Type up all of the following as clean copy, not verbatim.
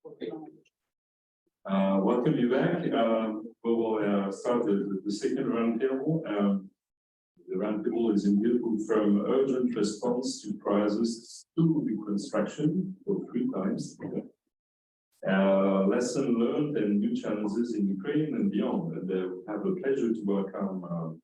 Okay. Welcome you back. We will start the second roundtable. The roundtable is entitled From Urgent Response to Crisis to Reconstruction for 3 times. Lesson learned and new challenges in Ukraine and beyond. And we have the pleasure to welcome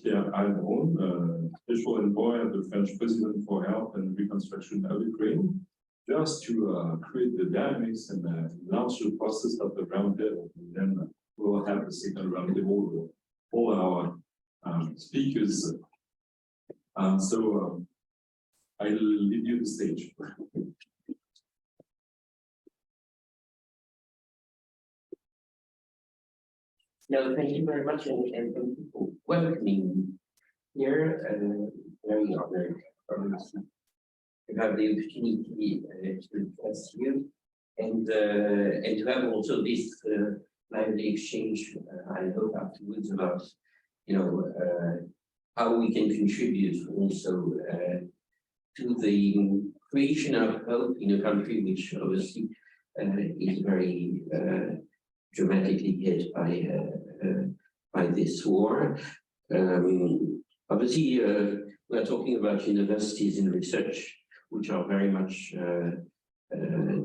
Pierre Alvron, Special Envoy of the French President for Health and Reconstruction of Ukraine, just to create the dynamics and launch the process of the roundtable. And then we will have the second roundtable with all our speakers. So I'll leave you the stage. No, thank you very much, and thank you for welcoming me here. Very honored to have the opportunity to address you, and to have also this lively exchange. I hope afterwards about how we can contribute also to the creation of hope in a country which obviously is very dramatically hit by this war. Obviously, we are talking about universities and research, which are very much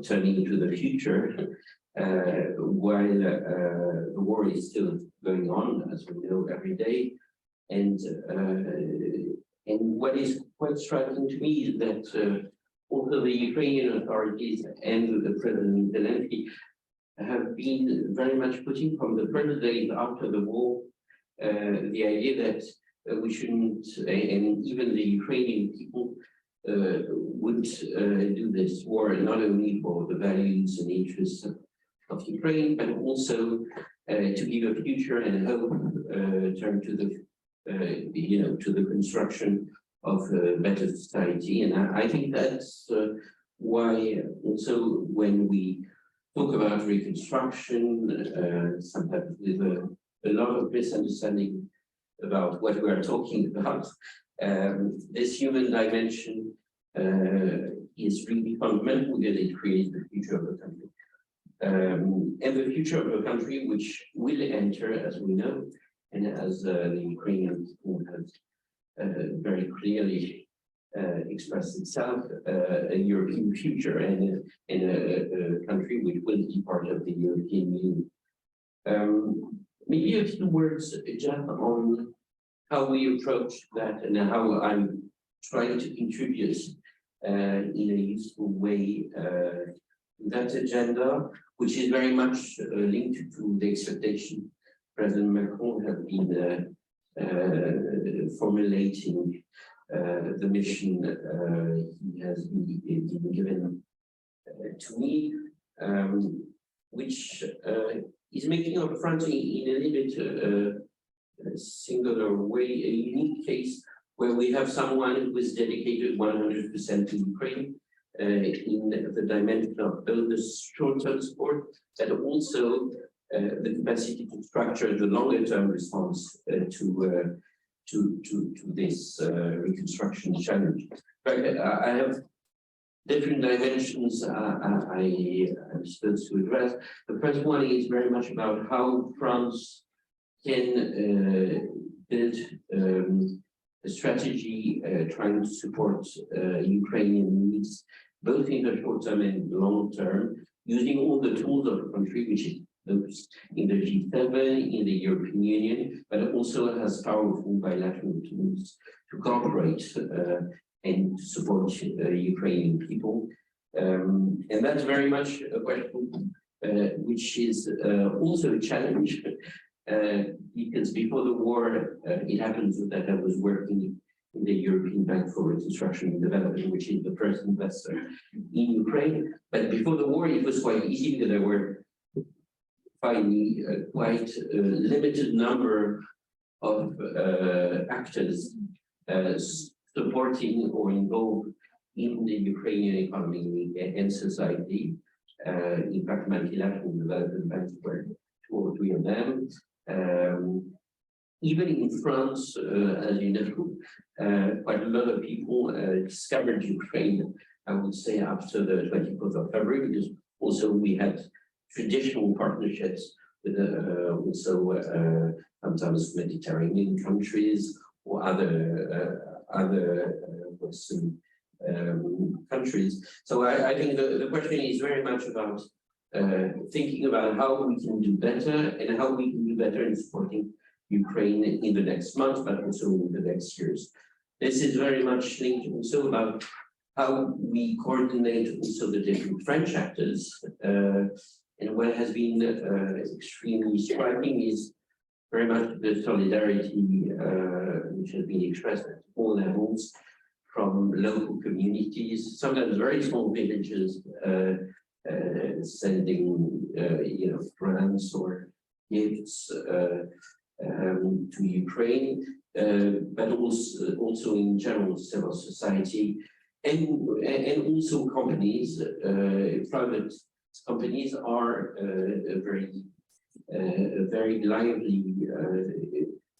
turning into the future, while the war is still going on, as we know, every day. And what is quite striking to me is that although the Ukrainian authorities and the President Zelensky have been very much putting from the first days after the war the idea that we shouldn't, and even the Ukrainian people would do this war not only for the values and interests of Ukraine, but also to give a future and hope, turn to the to the construction of a better society. And I think that's why also when we talk about reconstruction, sometimes with a lot of misunderstanding about what we are talking about. This human dimension is really fundamental because it creates the future of the country. And the future of the country, which will enter, as we know, and as the Ukrainian people has very clearly expressed itself, a European future and a country which will be part of the European Union. Maybe a few words, Jeff, on how we approach that and how I'm trying to contribute in a useful way that agenda, which is very much linked to the expectation President Macron has been formulating. The mission he has been given to me, which is making up front in a little bit singular way, a unique case where we have someone who is dedicated 100% to Ukraine in the dimension of both the short-term support, but also the capacity to structure the longer-term response to this reconstruction challenge. But I have different dimensions I'm supposed to address. The first one is very much about how France can build a strategy trying to support Ukrainian needs, both in the short term and long term, using all the tools of the country, which is those in the G7, in the European Union, but also has powerful bilateral tools to cooperate and to support Ukrainian people. And that's very much a question which is also a challenge because before the war, it happens that I was working in the European Bank for Reconstruction and Development, which is the first investor in Ukraine. But before the war, it was quite easy because there were finally quite a limited number of actors supporting or involved in the Ukrainian economy and society. In fact, multilateral development banks were 2 or 3 of them. Even in France, as you know, quite a lot of people discovered Ukraine, I would say, after the 24th of February, because Also, we had traditional partnerships with sometimes Mediterranean countries or other Western countries. So I think the question is very much about thinking about how we can do better and how we can do better in supporting Ukraine in the next month, but also in the next years. This is very much linked also about how we coordinate also the different French actors. And what has been extremely striking is very much the solidarity which has been expressed at all levels from local communities, sometimes very small villages, sending grants or gifts to Ukraine, but also in general civil society, and also companies, private companies are a very lively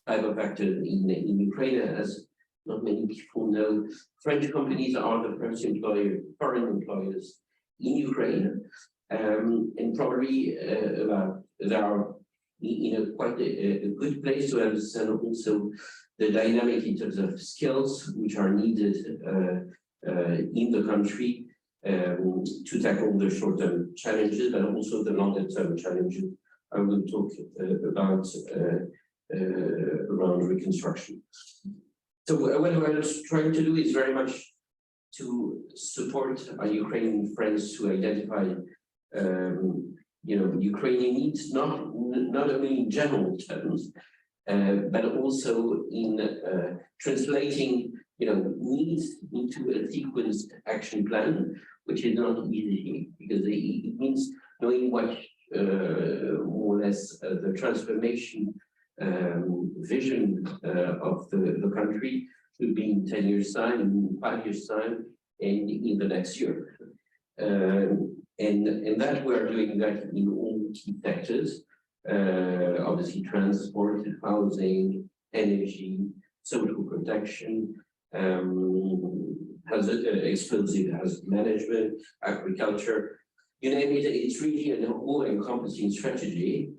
type of actor in Ukraine, as not many people know. French companies are the first foreign employers in Ukraine, and probably they are in quite a good place to understand also the dynamic in terms of skills which are needed in the country to tackle the short-term challenges, but also the longer-term challenges I will talk about around reconstruction. So what we're trying to do is very much to support our Ukrainian friends to identify Ukrainian needs, not only in general terms, but also in translating needs into a sequenced action plan, which is not easy because it means knowing what more or less the transformation vision of the country should be in 10 years time, in 5 years time, and in the next year. And that we're doing that in all key sectors, obviously transport, housing, energy, social protection, explosive hazard management, agriculture, you name it. It's really an all-encompassing strategy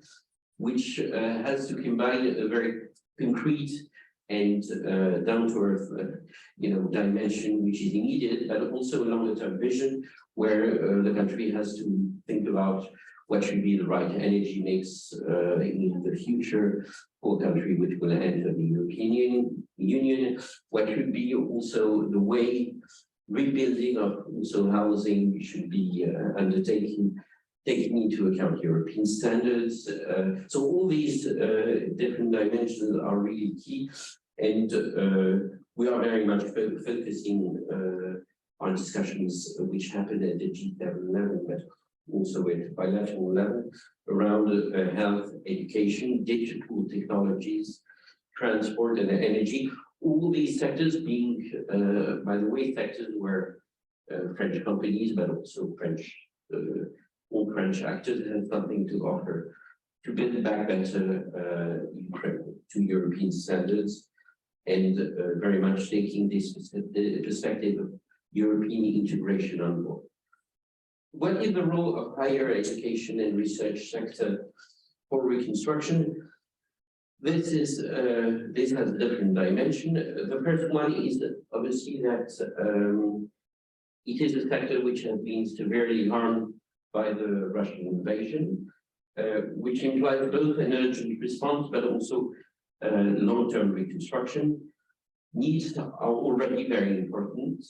which has to combine a very concrete and down-to-earth dimension which is needed, but also a longer-term vision where the country has to think about what should be the right energy mix in the future for a country which will enter the European Union, what should be also the way rebuilding of also housing should be undertaken, taking into account European standards. So all these different dimensions are really key, and we are very much focusing on discussions which happen at the G7 level, but also at bilateral level around health, education, digital technologies, transport and energy. All these sectors being, by the way, sectors where French companies, but also all French actors have something to offer to build back better Ukraine to European standards, and very much taking this perspective of European integration on board. What is the role of higher education and research sector for reconstruction? This has a different dimension. The first one is obviously that it is a sector which has been severely harmed by the Russian invasion, which implies both an urgent response but also long-term reconstruction. Needs are already very important.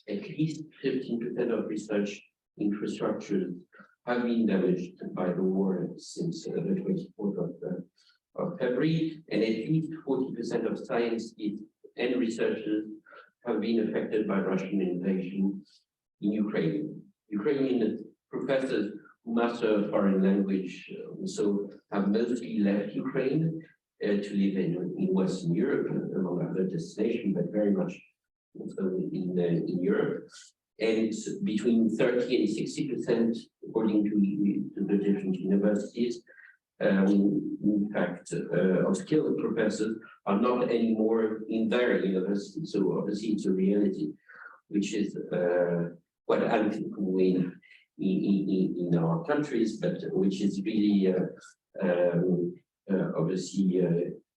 At least 15% of research infrastructures have been damaged by the war since the 24th of February, and at least 40% of scientists and researchers have been affected by Russian invasion in Ukraine. Ukrainian professors who master a foreign language also have mostly left Ukraine to live in Western Europe, among other destinations, but very much also in Europe. And between 30 and 60%, according to the different universities, in fact, of skilled professors are not anymore in their university. So obviously it's a reality, which is quite uncomfortable in our countries, but which is really obviously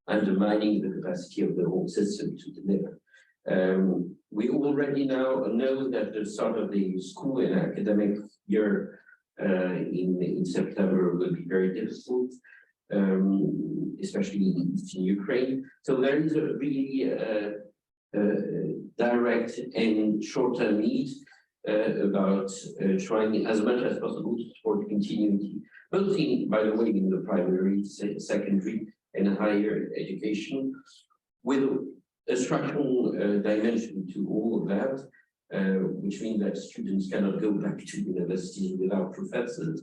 undermining the capacity of the whole system to deliver. We already now know that the start of the school and academic year in September will be very difficult, especially in eastern Ukraine. So there is a really direct and short-term need about trying as much as possible to support continuity, both in, by the way, in the primary, secondary, and higher education, with a structural dimension to all of that, which means that students cannot go back to universities without professors,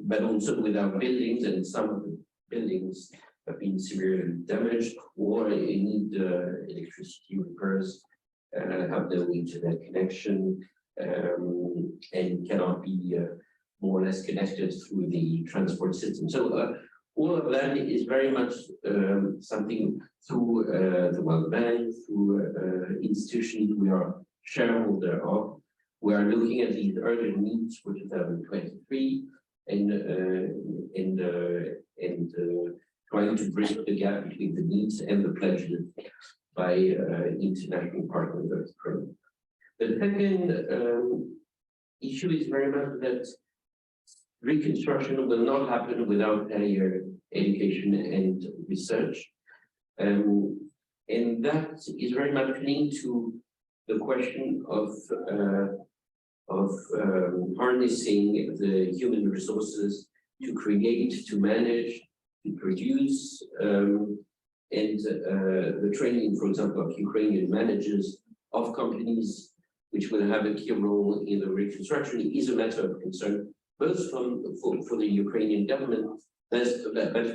but also without buildings, and some of the buildings have been severely damaged or need electricity repairs, have no internet connection, and cannot be more or less connected through the transport system. So all of that is very much something through the World Bank, through institutions we are shareholder of. We are looking at these urgent needs for 2023 and trying to bridge the gap between the needs and the pledges by international partners of Ukraine. The second issue is very much that reconstruction will not happen without higher education and research. And that is very much linked to the question of harnessing the human resources to create, to manage, to produce, and the training, for example, of Ukrainian managers of companies which will have a key role in the reconstruction is a matter of concern, both for the Ukrainian government, but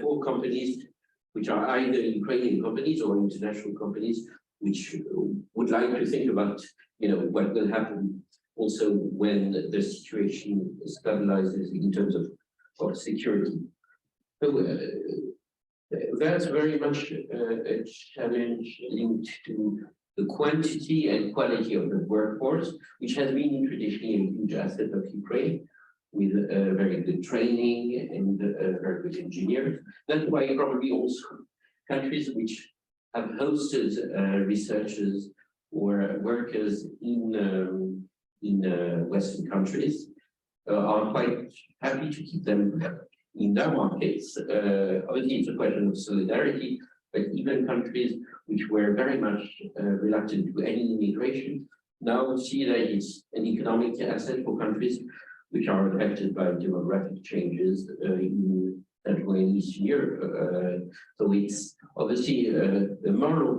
for companies which are either Ukrainian companies or international companies, which would like to think about, what will happen also when the situation stabilizes in terms of security. So that's very much a challenge linked to the quantity and quality of the workforce, which has been traditionally a huge asset of Ukraine, with very good training and very good engineers. That's why probably also countries which have hosted researchers or workers in Western countries are quite happy to keep them in their markets. Obviously, it's a question of solidarity, but even countries which were very much reluctant to any immigration now see that it's an economic asset for countries which are affected by demographic changes in Central and Eastern Europe. So it's obviously a moral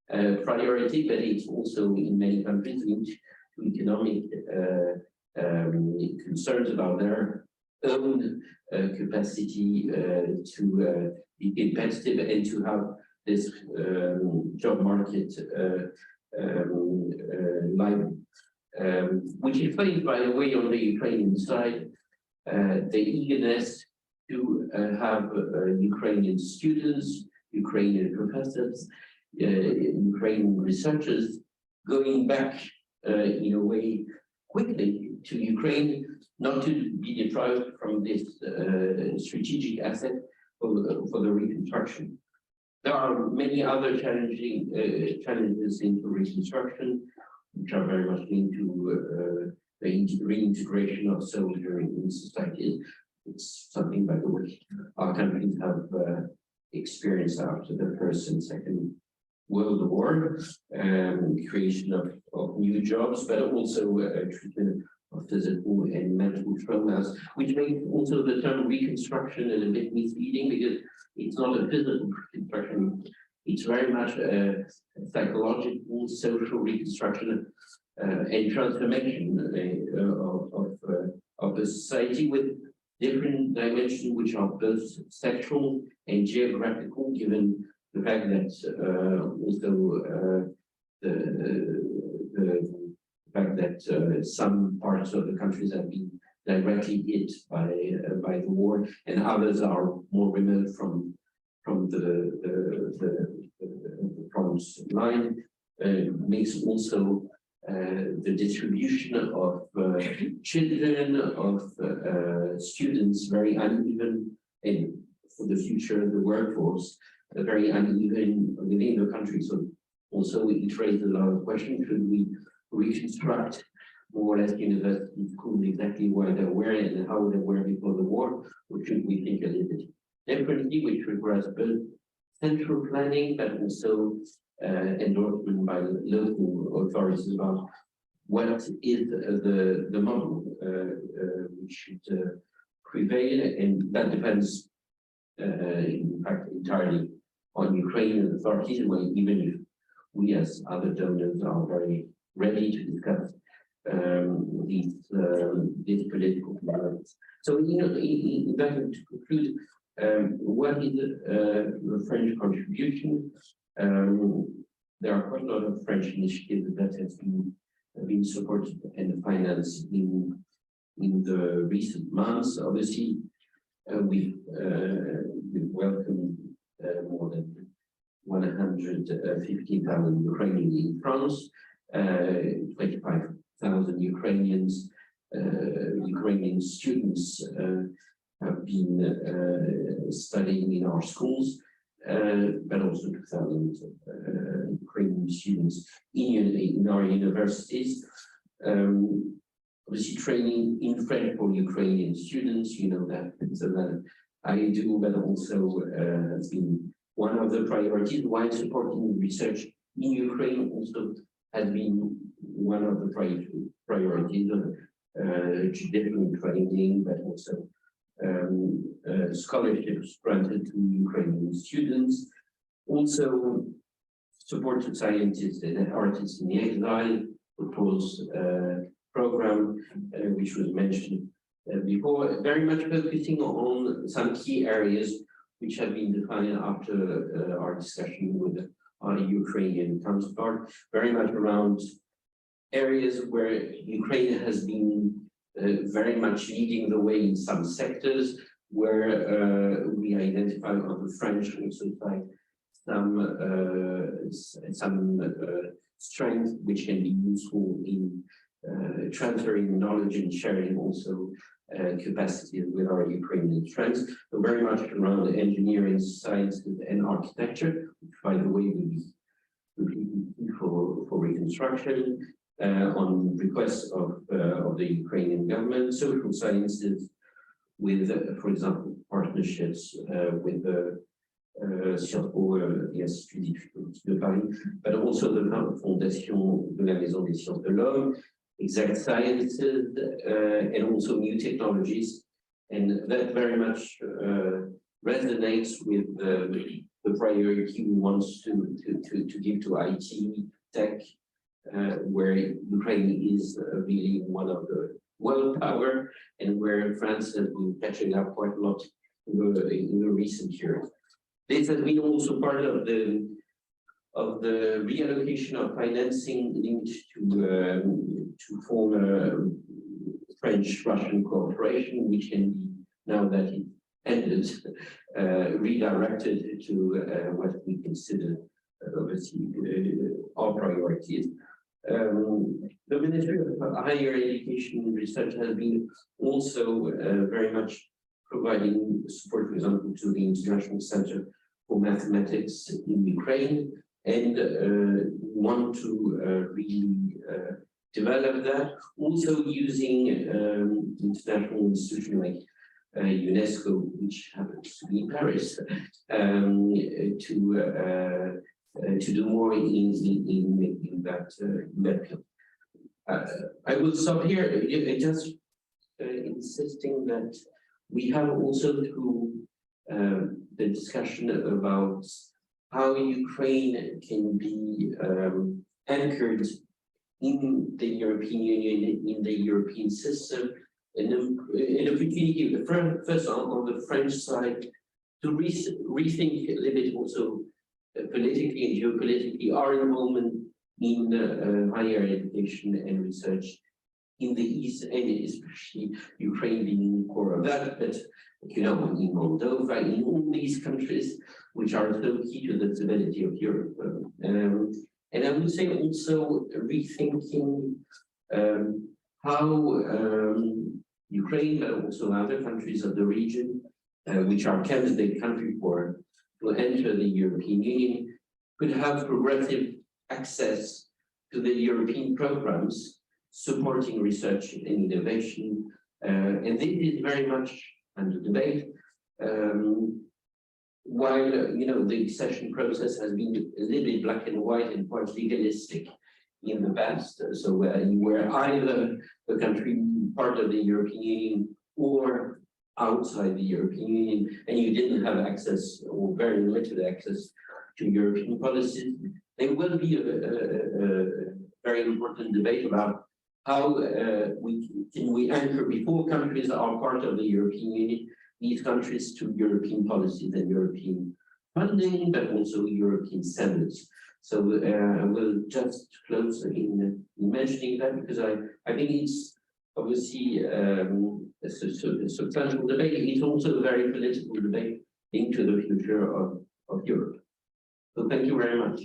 priority, but it's also in many countries linked to economic concerns about their own capacity to be competitive and to have this job market live. Which explains, by the way, on the Ukrainian side, the eagerness to have Ukrainian students, Ukrainian professors, Ukrainian researchers going back in a way quickly to Ukraine, not to be deprived from this strategic asset for the reconstruction. There are many other challenges in reconstruction, which are very much linked to the reintegration of soldiers in society. It's something, by the way, our countries have experienced after the First and Second World War, creation of new jobs, but also treatment of physical and mental traumas, which makes also the term reconstruction a little bit misleading, because it's not a physical reconstruction. It's very much a psychological, social reconstruction and transformation of the society with different dimensions, which are both sexual and geographical, given the fact that also the fact that some parts of the countries have been directly hit by the war, and others are more remote from the front line, makes also the distribution of children, of students very uneven, and for the future of the workforce, very uneven within the country. So also it raised a lot of questions. Should we reconstruct more or less university schools exactly where they were and how they were before the war, or should we think a little bit differently, which requires both central planning but also endorsement by local authorities about what is the model which should prevail, and that depends in fact entirely on Ukrainian authorities, even if we as other donors are very ready to discuss these political developments. So, in that, to conclude, what is the French contribution? There are quite a lot of French initiatives that have been supported and financed in the recent months. Obviously, we've welcomed more than 150,000 Ukrainians in France, 25,000 Ukrainian students have been studying in our schools, but also 2,000 Ukrainian students in our universities. Obviously, training in French for Ukrainian students, that, so that I do, but also has been one of the priorities, while supporting research in Ukraine also has been one of the priorities of different training, but also scholarships granted to Ukrainian students. Also, supported scientists and artists in the exile, proposed program, which was mentioned before, very much focusing on some key areas which have been defined after our discussion with our Ukrainian counterpart, very much around areas where Ukraine has been very much leading the way in some sectors, where we identify on the French also side some strength which can be useful in transferring knowledge and sharing also capacities with our Ukrainian friends. So very much around the engineering, sciences, and architecture, which, by the way, will be completely for reconstruction on request of the Ukrainian government. Social sciences, with, for example, partnerships with the Sciences Po, the Institut de Paris, but also the Fondation de la Maison des Sciences de l'Homme, exact sciences, and also new technologies. And that very much resonates with the priority we want to give to IT, tech, where Ukraine is really one of the world power, and where France has been catching up quite a lot in the recent years. This has been also part of the reallocation of financing linked to form a French-Russian cooperation, which can be, now that it ended, redirected to what we consider obviously our priorities. The Ministry of Higher Education and Research has been also very much providing support, for example, to the International Center for Mathematics in Ukraine, and want to really develop that, also using international institutions like UNESCO, which happens to be in Paris, to do more in that field. I will stop here, just insisting that we have also through the discussion about how Ukraine can be anchored in the European Union, in the European system, an opportunity, first on the French side, to rethink a little bit also politically and geopolitically our involvement in higher education and research in the East, and especially Ukraine being the core of that, but in Moldova, in all these countries which are so key to the stability of Europe. And I would say also rethinking how Ukraine, but also other countries of the region, which are candidate countries to enter the European Union, could have progressive access to the European programs supporting research and innovation. And this is very much under debate. While the accession process has been a little bit black and white and quite legalistic in the past, so you were either a country part of the European Union or outside the European Union, and you didn't have access or very limited access to European policies, there will be a very important debate about how we anchor before countries are part of the European Union, these countries to European policies and European funding, but also European standards. So we'll just close in mentioning that, because I think it's obviously a substantial debate. It's also a very political debate into the future of Europe. So thank you very much.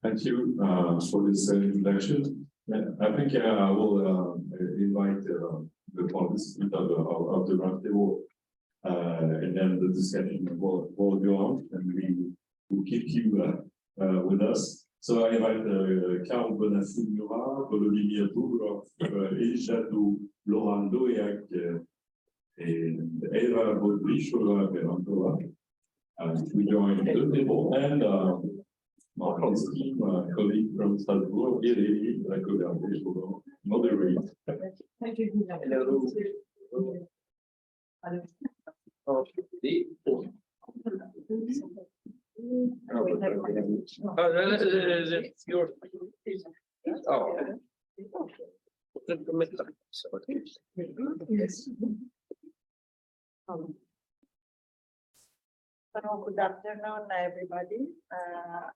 Thank you for this introduction. I think I will invite the participants of the roundtable, and then the discussion will go on, and we will keep you with us. So I invite Carl Bonafumura, Volodymyr Bugrov, Elisha Laurent Doyak, and Eva Bodrichova to join the table, and Martin's team, colleague from Strasbourg, Irene, will moderate. Thank you. Hello. So good afternoon, everybody.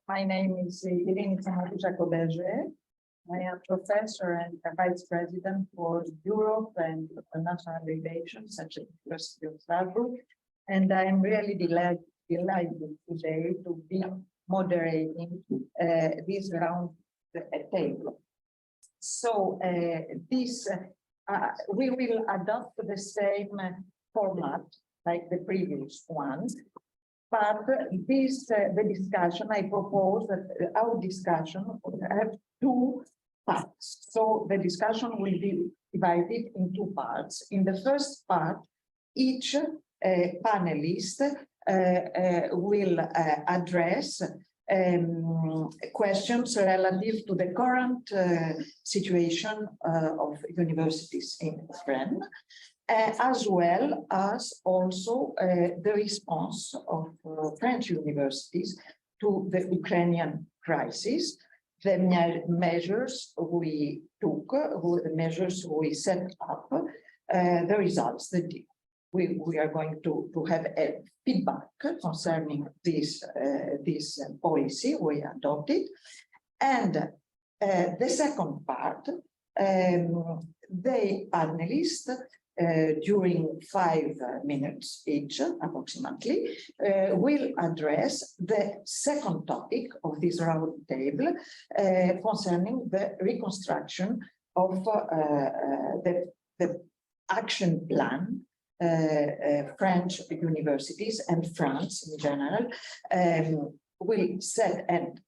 My name is Irene Jacoberger. I am professor and vice president for Europe and international relations at the University of Strasbourg. And I am really delighted today to be moderating this round table. So we will adopt the same format like the previous ones. But the discussion, I propose that our discussion will have two parts. So the discussion will be divided in two parts. In the first part, each panelist will address questions relative to the current situation of universities in France, as well as also the response of French universities to the Ukrainian crisis, the measures we took, the measures we set up, the results that we are going to have a feedback concerning this policy we adopted. And the second part, the panelists during 5 minutes each, approximately, will address the second topic of this round table concerning the reconstruction of the action plan French universities and France in general will set and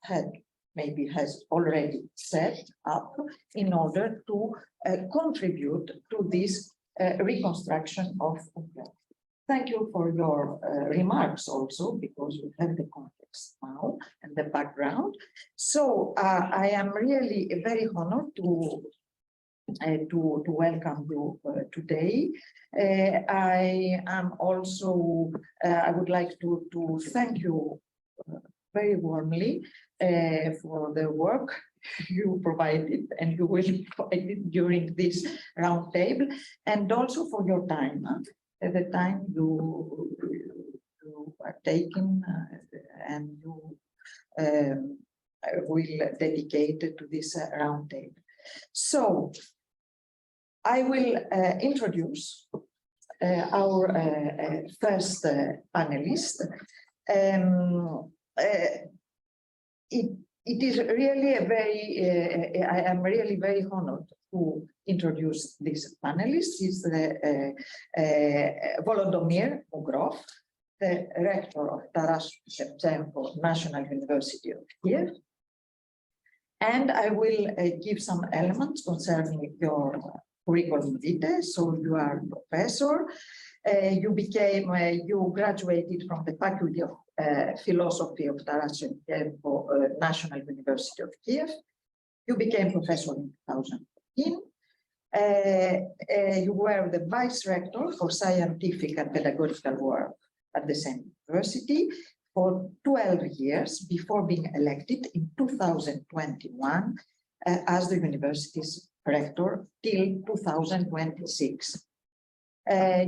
has already set up in order to contribute to this reconstruction of Ukraine. Thank you for your remarks also, because we have the context now and the background. So I am really very honored to welcome you today. I am also, I would like to thank you very warmly for the work you provided and you will provide it during this roundtable, and also for your time, the time you are taking and you will dedicate to this roundtable. So I will introduce our first panelist. It is really a very, I am really very honored to introduce this panelist. He's Volodymyr Mugrov, the rector of Taras Shevchenko National University of Kiev. And I will give some elements concerning your curriculum vitae. So you are a professor. You graduated from the Faculty of Philosophy of Taras Shevchenko National University of Kiev. You became professor in 2014. You were the vice rector for scientific and pedagogical work at the same university for 12 years before being elected in 2021 as the university's rector till 2026.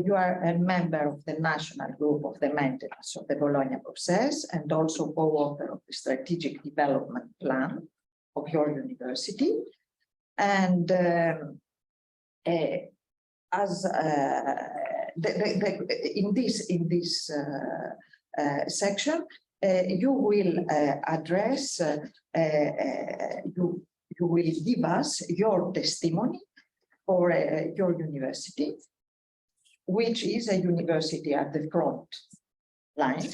You are a member of the national group of the maintenance of the Bologna process and also co-author of the strategic development plan of your university. And in this section, you will address, you will give us your testimony for your university, which is a university at the front line.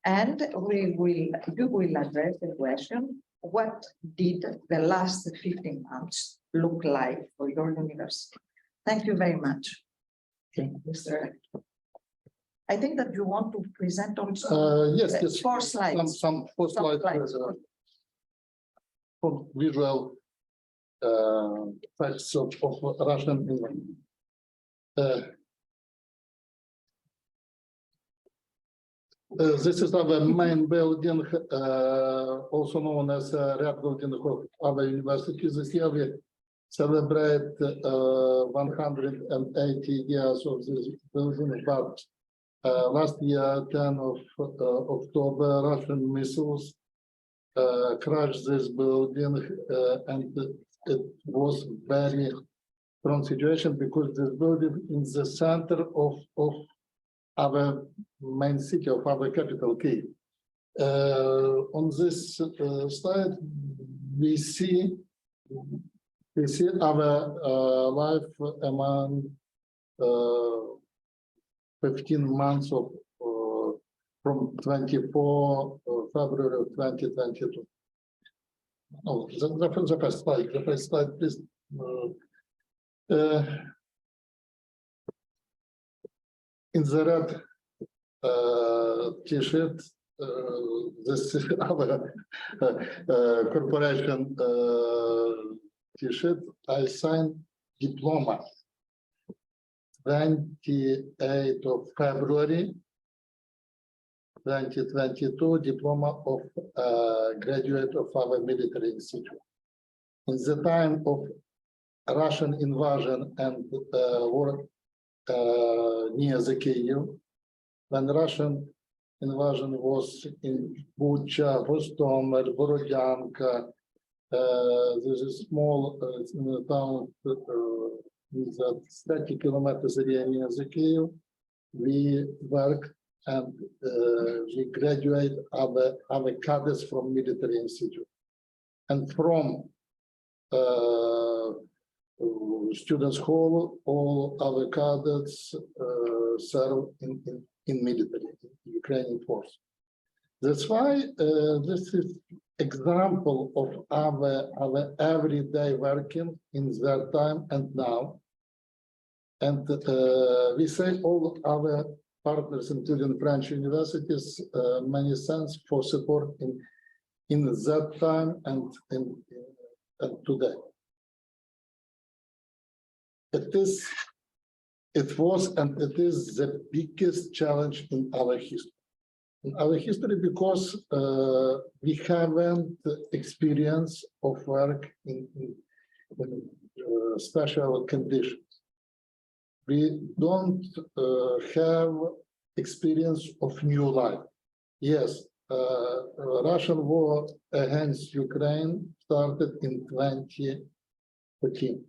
And you will address the question, what did the last 15 months look like for your university? Thank you very much. Thank you, Mr. Rector. I think that you want to present also yes, 4 slides. Some 4 slides for visual facts of Russian England. This is our main building, also known as Red Building of our university. This year we celebrate 180 years of this building, but last year, 10 of October, Russian missiles crashed this building, and it was very strong situation because this building is the center of our main city, of our capital, Kyiv. On this slide, we see our life among 15 months of from 24 February of 2022. Oh, the first slide, please. In the red T-shirt, this is our corporation T-shirt. I signed diploma 28th of February 2022, diploma of graduate of our military institute. In the time of Russian invasion and war near the Kyiv, when Russian invasion was in Bucha, Hostomel, Borodyanka, there's a small town that 30 kilometers area near the Kyiv. We work and we graduate our cadets from military institute, and from students' hall, all our cadets serve in military, Ukrainian force. That's why this is example of our everyday working in that time and now. And we say all our partners, including French universities, many thanks for support in that time and today. It was and it is the biggest challenge in our history. In our history, because we haven't experience of work in special conditions. We don't have experience of new life. Yes, Russian war against Ukraine started in 2014.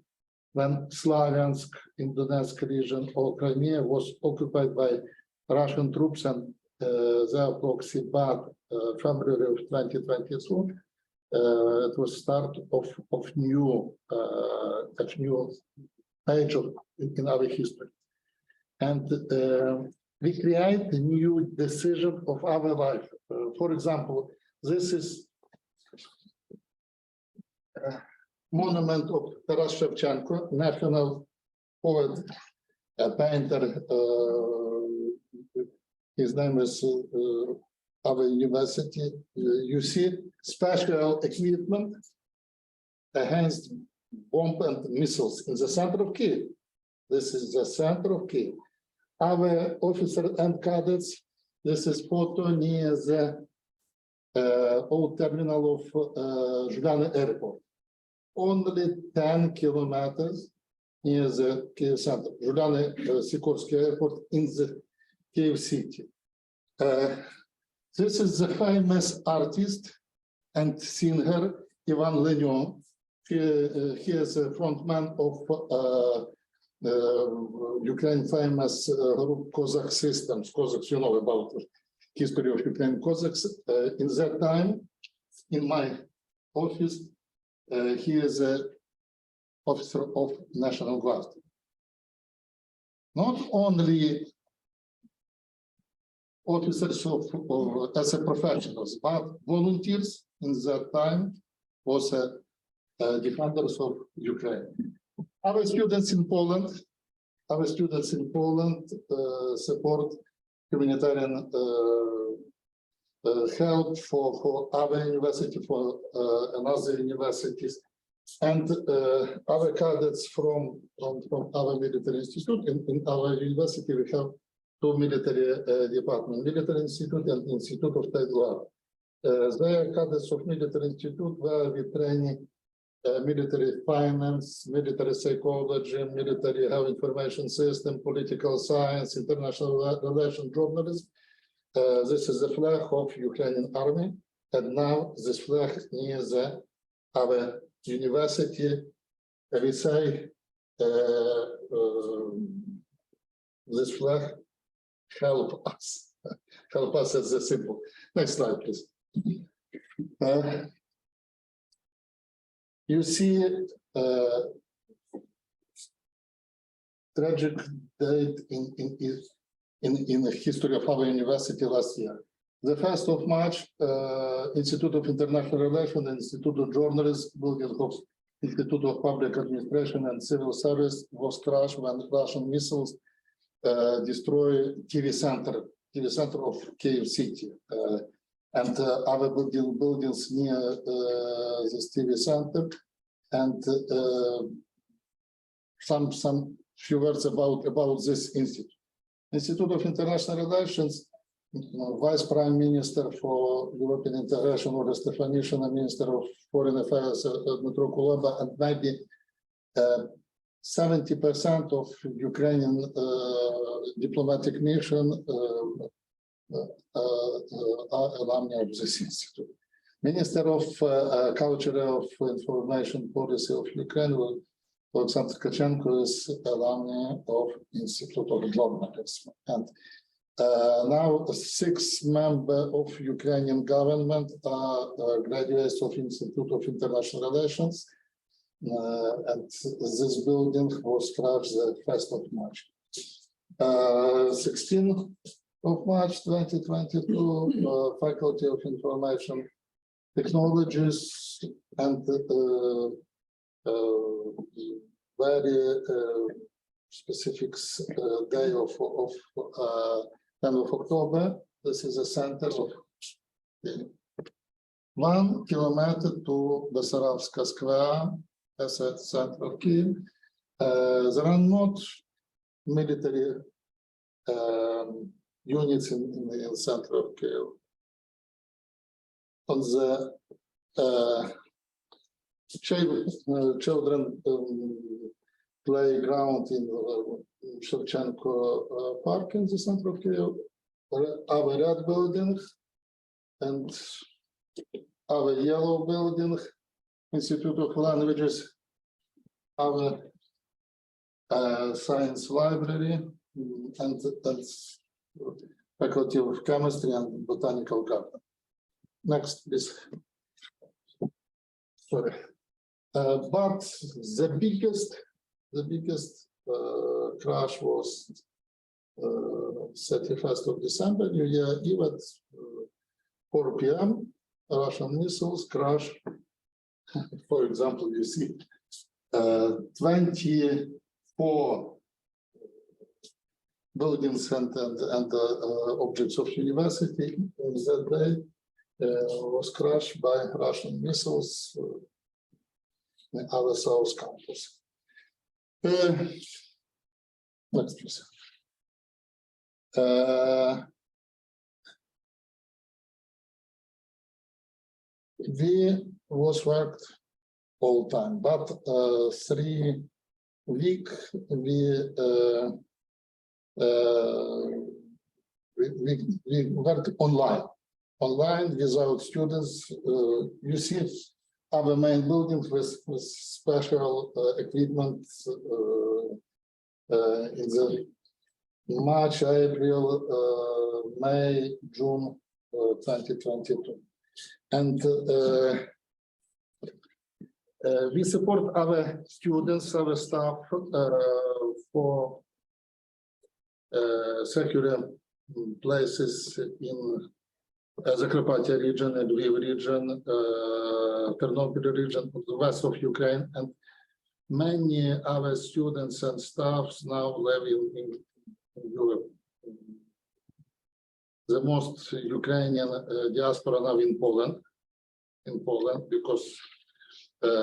when Slaviansk in Donetsk region or Crimea was occupied by Russian troops and their proxy bat February of 2022. It was start of new page in our history, and we create a new decision of our life. For example, this is monument of Taras Shevchenko, national poet, painter. His name is our university. You see special equipment against bomb and missiles in the center of Kiev. This is the center of Kiev. Our officers and cadets, this is photo near the old terminal of Zhuliany Airport. Only 10 kilometers near the Kiev center. Zhuliany Sikorsky Airport in the Kiev city. This is the famous artist and singer Ivan Lenyon. He is a frontman of Ukraine famous group Cossack Systems. Cossacks, you know about the history of Ukraine Cossacks. In that time, in my office, he is an officer of National Guard. Not only officers as a professionals, but volunteers in that time was defenders of Ukraine. Our students in Poland support humanitarian help for our university, for another universities, and our cadets from our military institute. In our university, we have two military departments, Military Institute and Institute of State Guard. They are cadets of Military Institute where we train military finance, military psychology, military health information system, political science, international relations, journalism. This is the flag of Ukrainian army, and now this flag near our university. We say this flag help us as a symbol. Next slide, please. You see tragic date in the history of our university last year. The 1st of March, Institute of International Relations and Institute of Journalism, building of Institute of Public Administration and Civil Service was crashed when Russian missiles destroy TV center of Kiev city. And our buildings near this TV center, and some few words about this institute. Institute of International Relations, Vice Prime Minister for European Integration, Olga Stefanishyna, and Minister of Foreign Affairs, Dmytro Kuleba, and maybe 70% of Ukrainian diplomatic mission are alumni of this institute. Minister of Culture of Information Policy of Ukraine, Alexander Tkachenko, is alumni of Institute of Journalism. And now 6 members of Ukrainian government are graduates of Institute of International Relations. And this building was crashed the 1st of March. 16th of March 2022, Faculty of Information Technologies, and very specific day of 10th of October. This is a center of 1 kilometer to Bessarabska Square as a center of Kiev. There are not military units in the center of Kiev. On the children playground in Shevchenko Park in the center of Kiev, our red building and our yellow building, Institute of Languages, our Science Library, and Faculty of Chemistry and Botanical Garden. Next, please. Sorry. But the biggest crash was 31st of December, New Year Eve at 4 p.m. Russian missiles crash. For example, you see 24 buildings and objects of university on that day was crashed by Russian missiles in our South Campus. Next, please. We was worked all time, but 3 weeks we worked online without students. You see our main buildings with special equipment in the March, April, May, June 2022. And we support our students, our staff for secure places in Zakarpattia region, and Lviv region, Ternopil region, the west of Ukraine, and many our students and staffs now live in Europe. The most Ukrainian diaspora now in Poland, because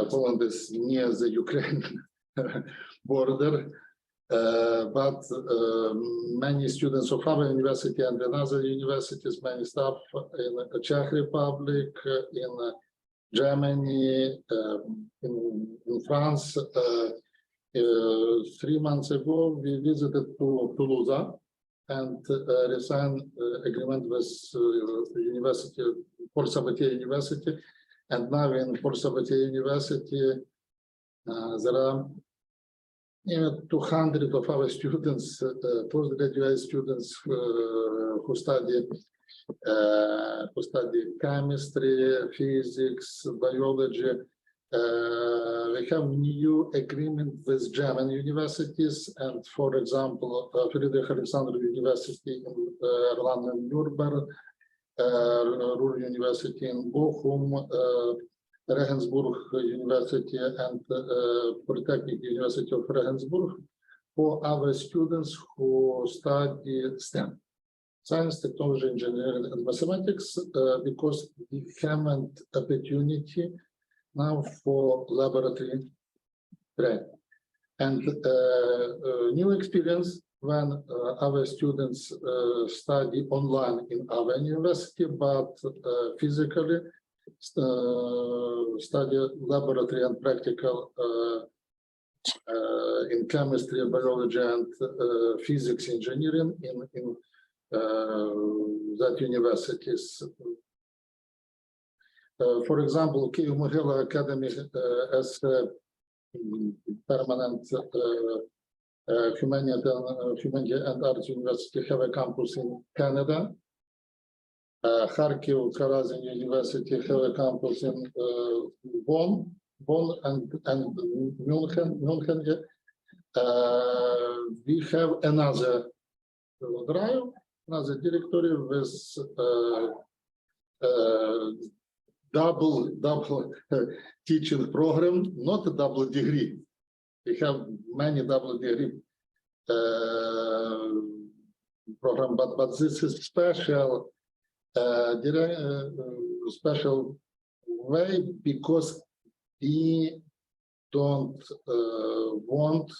Poland is near the Ukrainian border. But many students of our university and another universities, many staff in the Czech Republic, in Germany, in France. 3 months ago, we visited Toulouse and signed agreement with University for Sabatier University, and now in for Sabatier University there are 200 of our students, postgraduate students who study chemistry, physics, biology. We have new agreement with German universities, and for example, Friedrich Alexander University in Erlangen-Nuremberg, Ruhr University in Bochum, Regensburg University, and Polytechnic University of Regensburg for our students who study STEM, science, technology, engineering, and mathematics, because we have an opportunity now for laboratory training. And new experience when our students study online in our university, but physically study laboratory and practical in chemistry, biology, and physics engineering in that universities. For example, Kyiv-Mogila Academy as a permanent humanity and arts university have a campus in Canada. Kharkiv Karazin University have a campus in Bonn and München. We have another drive, another directory with double teaching program, not a double degree. We have many double degree program, but this is special way because we don't want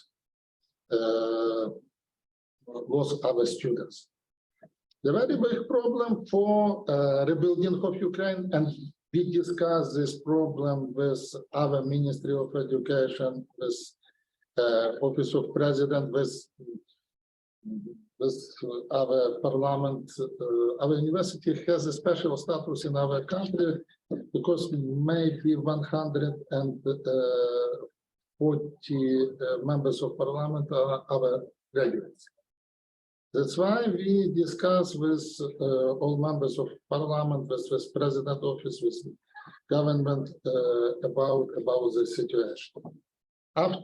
lose our students. The very big problem for rebuilding of Ukraine, and we discussed this problem with our Ministry of Education, with Office of President, with our parliament. Our university has a special status in our country because maybe 40 members of parliament are our graduates. That's why we discuss with all members of parliament, with president office, with government about the situation. Now,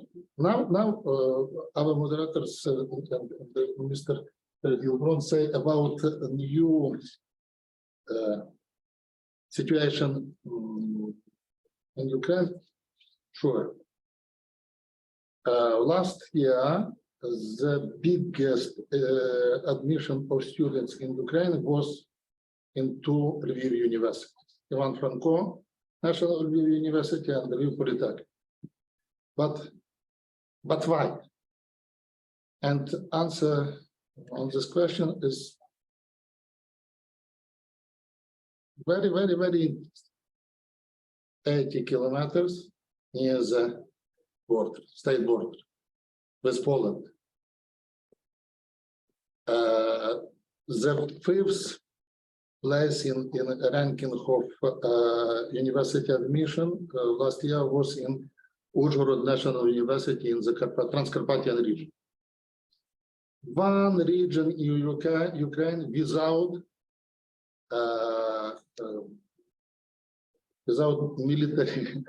our moderators and Mr. Gilbron say about a new situation in Ukraine. Sure. Last year, the biggest admission of students in Ukraine was in two Lviv universities, Ivan Franko National Lviv University and Lviv Polytechnic. But why? And answer on this question is very, very, very interesting. 80 kilometers near the border, state border with Poland. The fifth place in ranking of university admission last year was in Uzhhorod National University in the Transcarpathian region. One region in Ukraine without military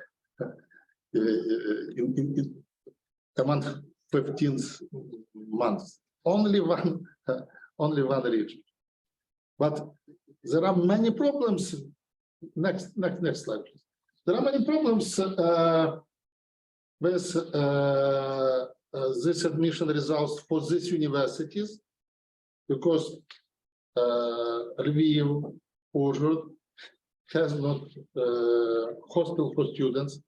among 15 months. Only one region. But there are many problems. Next slide, please. There are many problems with this admission results for these universities, because Lviv, Uzhhorod has not hostel for students.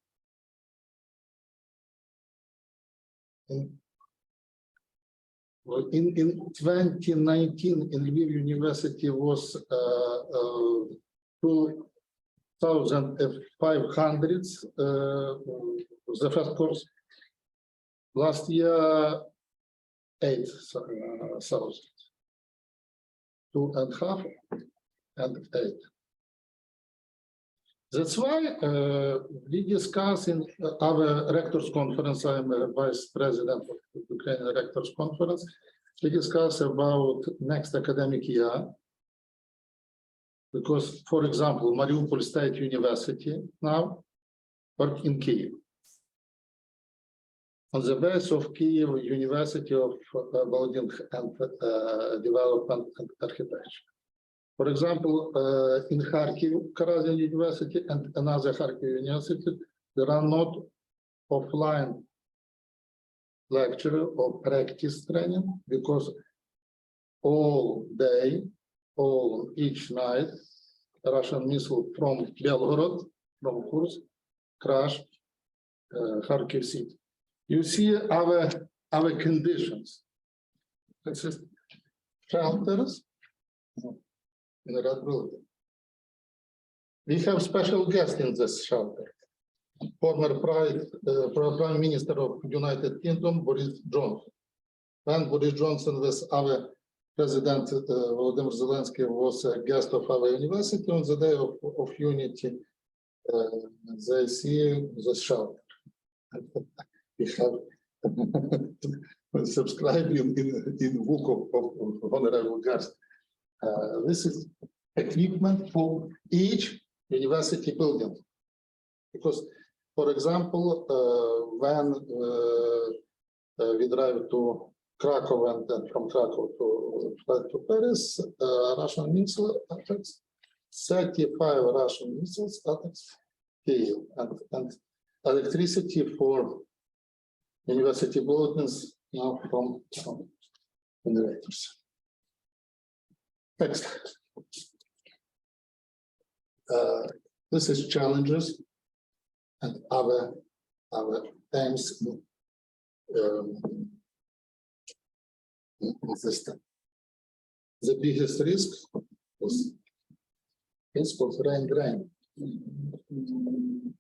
In 2019, in Lviv University was 2,500 the first course. Last year, 8,000, 2.5 and 8. That's why we discuss in our rectors conference. I'm a vice president of the Ukrainian rectors conference. We discuss about next academic year, because, for example, Mariupol State University now work in Kyiv. On the base of Kyiv University of Building and Development and Architecture. For example, in Kharkiv, Karazin University and another Kharkiv University, there are not offline lecture or practice training, because all day, each night, Russian missile from Belgorod, from Kursk, crash Kharkiv city. You see our conditions. This is shelters in the red building. We have special guest in this shelter. Former Prime Minister of United Kingdom, Boris Johnson. When Boris Johnson was our President Volodymyr Zelensky was a guest of our university on the day of unity. They see the shelter. We have subscribed in book of honorable guest. This is equipment for each university building. Because, for example, when we drive to Krakow and then from Krakow to Paris, Russian missile attacks, 35 Russian missiles attacks Kyiv, and electricity for university buildings now from generators. Next. This is challenges and our aims in system. The biggest risk is of rain drain.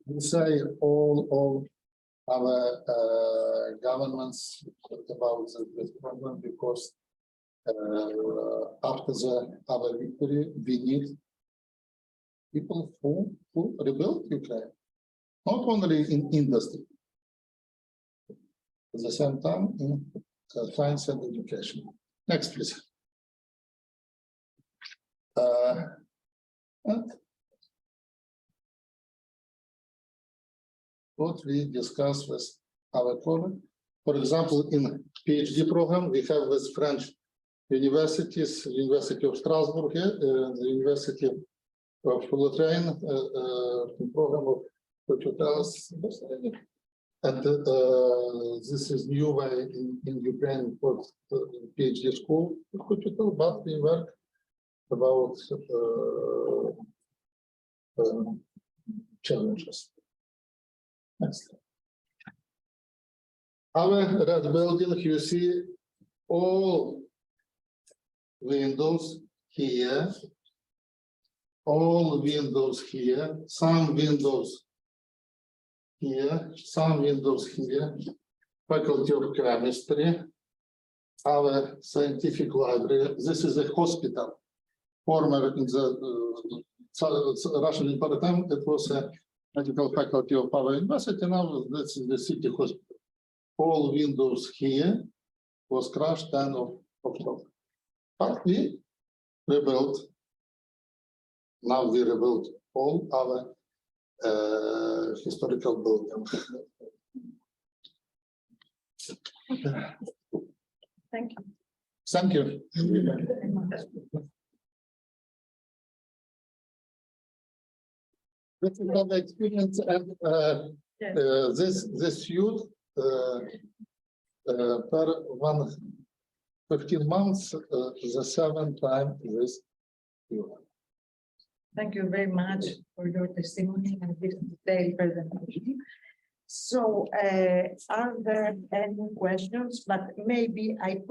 We say all our governments about this problem, because after our victory, we need people who rebuild Ukraine, not only in industry, at the same time in science and education. Next, please. And what we discuss with our colleague. For example, in PhD program, we have with French universities, University of Strasbourg, the University of Lausanne, program of hotels. And this is new way in Ukraine for PhD school, but we work about challenges. Next. Our red building, you see all windows here, all windows here, some windows here, some windows here, Faculty of Chemistry, our scientific library. This is a hospital. Former in the Russian Empire time, it was a medical faculty of our university. Now this is the city hospital. All windows here was crushed 10 of October. But we rebuilt. Now we rebuilt all our historical buildings. Thank you. Thank you. This is the experience, and this youth per 15 months, the 7th time this youth. Thank you very much for your testimony and this detailed presentation. So, are there any questions? But maybe I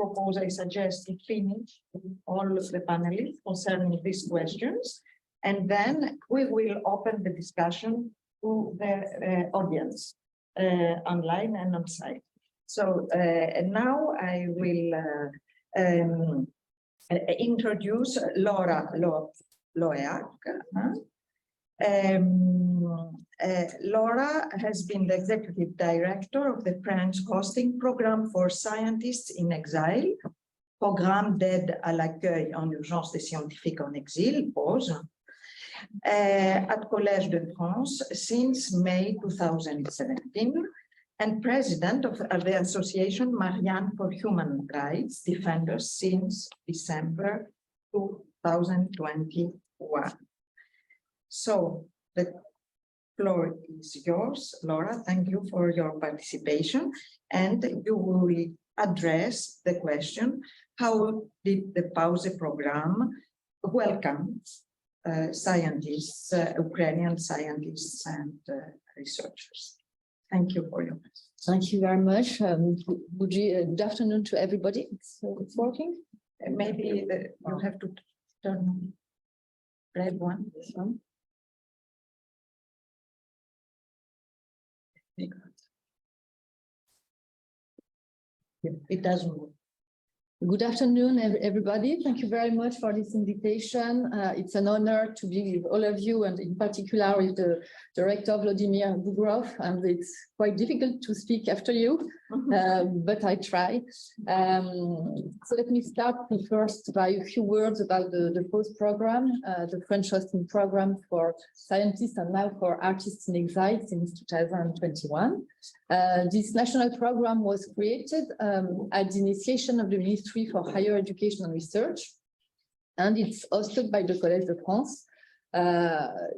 suggest to finish all of the panelists concerning these questions, and then we will open the discussion to the audience, online and on site. So now I will introduce Laura Loeac. Laura has been the executive director of the French hosting program for scientists in exile, Programme d'aide à l'accueil en urgence des scientifiques en exil, PAUSE, at Collège de France since May 2017, and president of the association Marianne for Human Rights Defenders since December 2021. So the floor is yours, Laura. Thank you for your participation, and you will address the question: how did the PAUSE program welcome scientists, Ukrainian scientists and researchers? Thank you for your question. Thank you very much. Good afternoon to everybody. It's working? Maybe you have to turn on red one. This one. It doesn't work. Good afternoon, everybody. Thank you very much for this invitation. It's an honor to be with all of you, and in particular with the director Vladimir Bugrov. And it's quite difficult to speak after you, but I try. So let me start first by a few words about the PAUSE program, the French hosting program for scientists and now for artists in exile since 2021. This national program was created at the initiation of the Ministry for Higher Education and Research, and it's hosted by the Collège de France.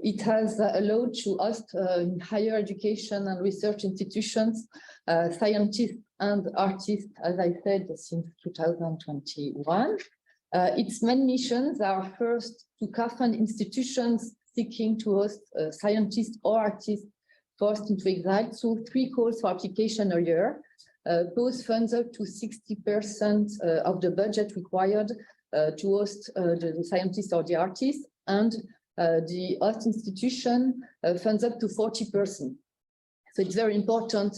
It has allowed to host in higher education and research institutions, scientists and artists, as I said, since 2021. Its main missions are first to co-fund institutions seeking to host scientists or artists forced into exile, so 3 calls for application a year. PAUSE funds up to 60% of the budget required to host the scientists or the artists, and the host institution funds up to 40%. So it's very important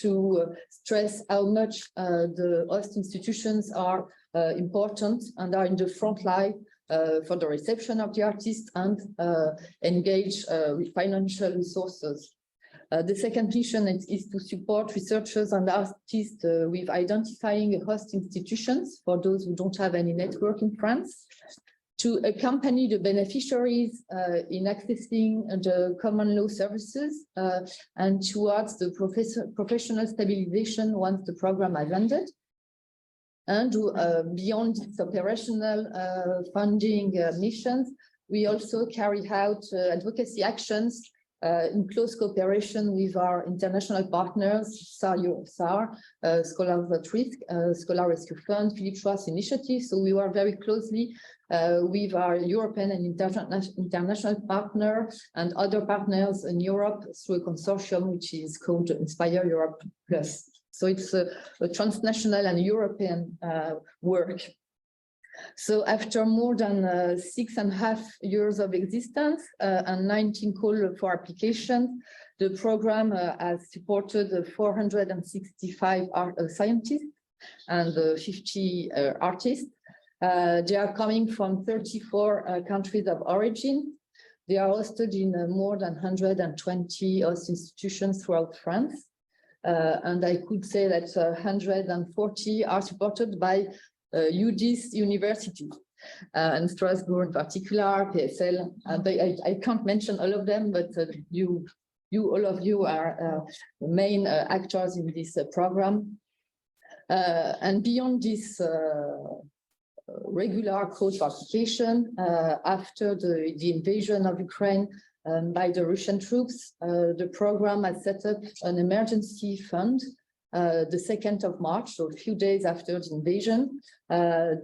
to stress how much the host institutions are important and are in the front line for the reception of the artists and engage with financial resources. The second mission is to support researchers and artists with identifying host institutions for those who don't have any network in France, to accompany the beneficiaries in accessing the common law services and towards the professional stabilization once the program has ended. And beyond its operational funding missions, we also carry out advocacy actions in close cooperation with our international partners, SAR, Scholars at Risk, Scholar Rescue Fund, Philippe Schwartz Initiative. So we work very closely with our European and international partner and other partners in Europe through a consortium which is called Inspire Europe Plus. So it's a transnational and European work. So after more than 6.5 years of existence and 19 calls for applications, the program has supported 465 scientists and 50 artists. They are coming from 34 countries of origin. They are hosted in more than 120 host institutions throughout France. And I could say that 140 are supported by Udice University and Strasbourg in particular, PSL. I can't mention all of them, but all of you are main actors in this program. And beyond this regular call for application, after the invasion of Ukraine by the Russian troops, the program has set up an emergency fund the 2nd of March, so a few days after the invasion.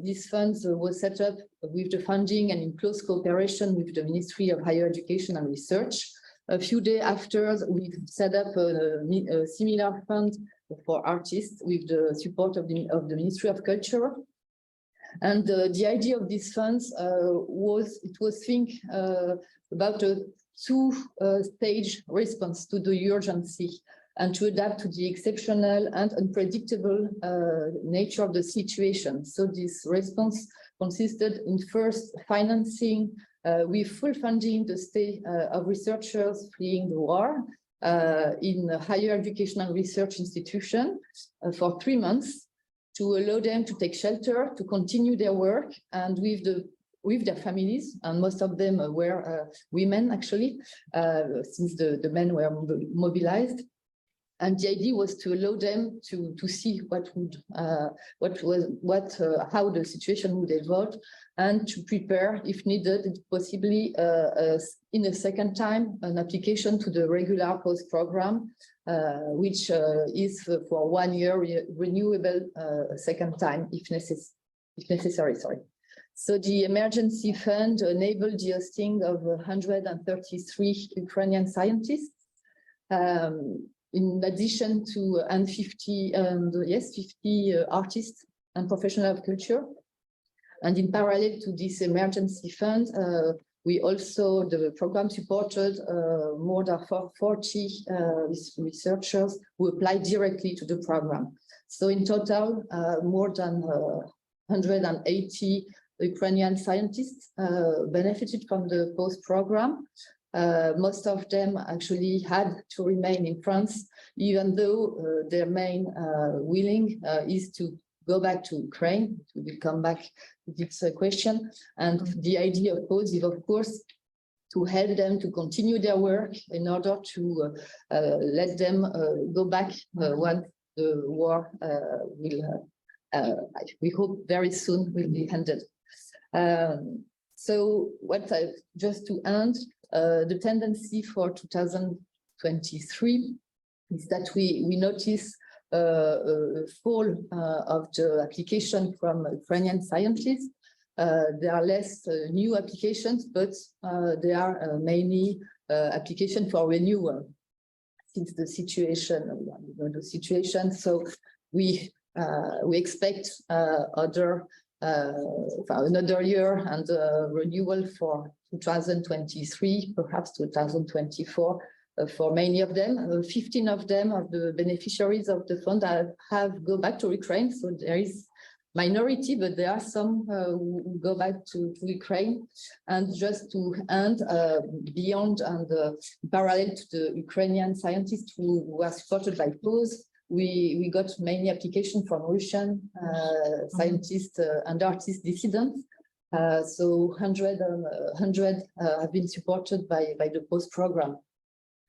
This fund was set up with the funding and in close cooperation with the Ministry of Higher Education and Research. A few days after, we set up a similar fund for artists with the support of the Ministry of Culture. And the idea of these funds was think about a two-stage response to the urgency and to adapt to the exceptional and unpredictable nature of the situation. So this response consisted in first financing with full funding the stay of researchers fleeing the war in a higher educational research institution for 3 months to allow them to take shelter, to continue their work, and with their families, and most of them were women actually, since the men were mobilized. And the idea was to allow them to see how the situation would evolve, and to prepare, if needed, possibly in a second time, an application to the regular post program, which is for 1 year renewable a second time if necessary. Sorry. So the emergency fund enabled the hosting of 133 Ukrainian scientists. In addition to 50 artists and professionals of culture. And in parallel to this emergency fund, the program supported more than 40 researchers who applied directly to the program. So in total, more than 180 Ukrainian scientists benefited from the post program. Most of them actually had to remain in France, even though their main willing is to go back to Ukraine. We will come back to this question. And the idea of POSE is, of course, to help them to continue their work in order to let them go back once the war we hope very soon will be ended. So just to end, the tendency for 2023 is that we notice a fall of the application from Ukrainian scientists. There are less new applications, but there are mainly applications for renewal since the situation. So we expect another year and renewal for 2023, perhaps 2024, for many of them. 15 of them, of the beneficiaries of the fund, have go back to Ukraine. So there is minority, but there are some who go back to Ukraine. And just to end, beyond and parallel to the Ukrainian scientists who were supported by POSE, we got many applications from Russian scientists and artist dissidents. So 100 have been supported by the POSE program.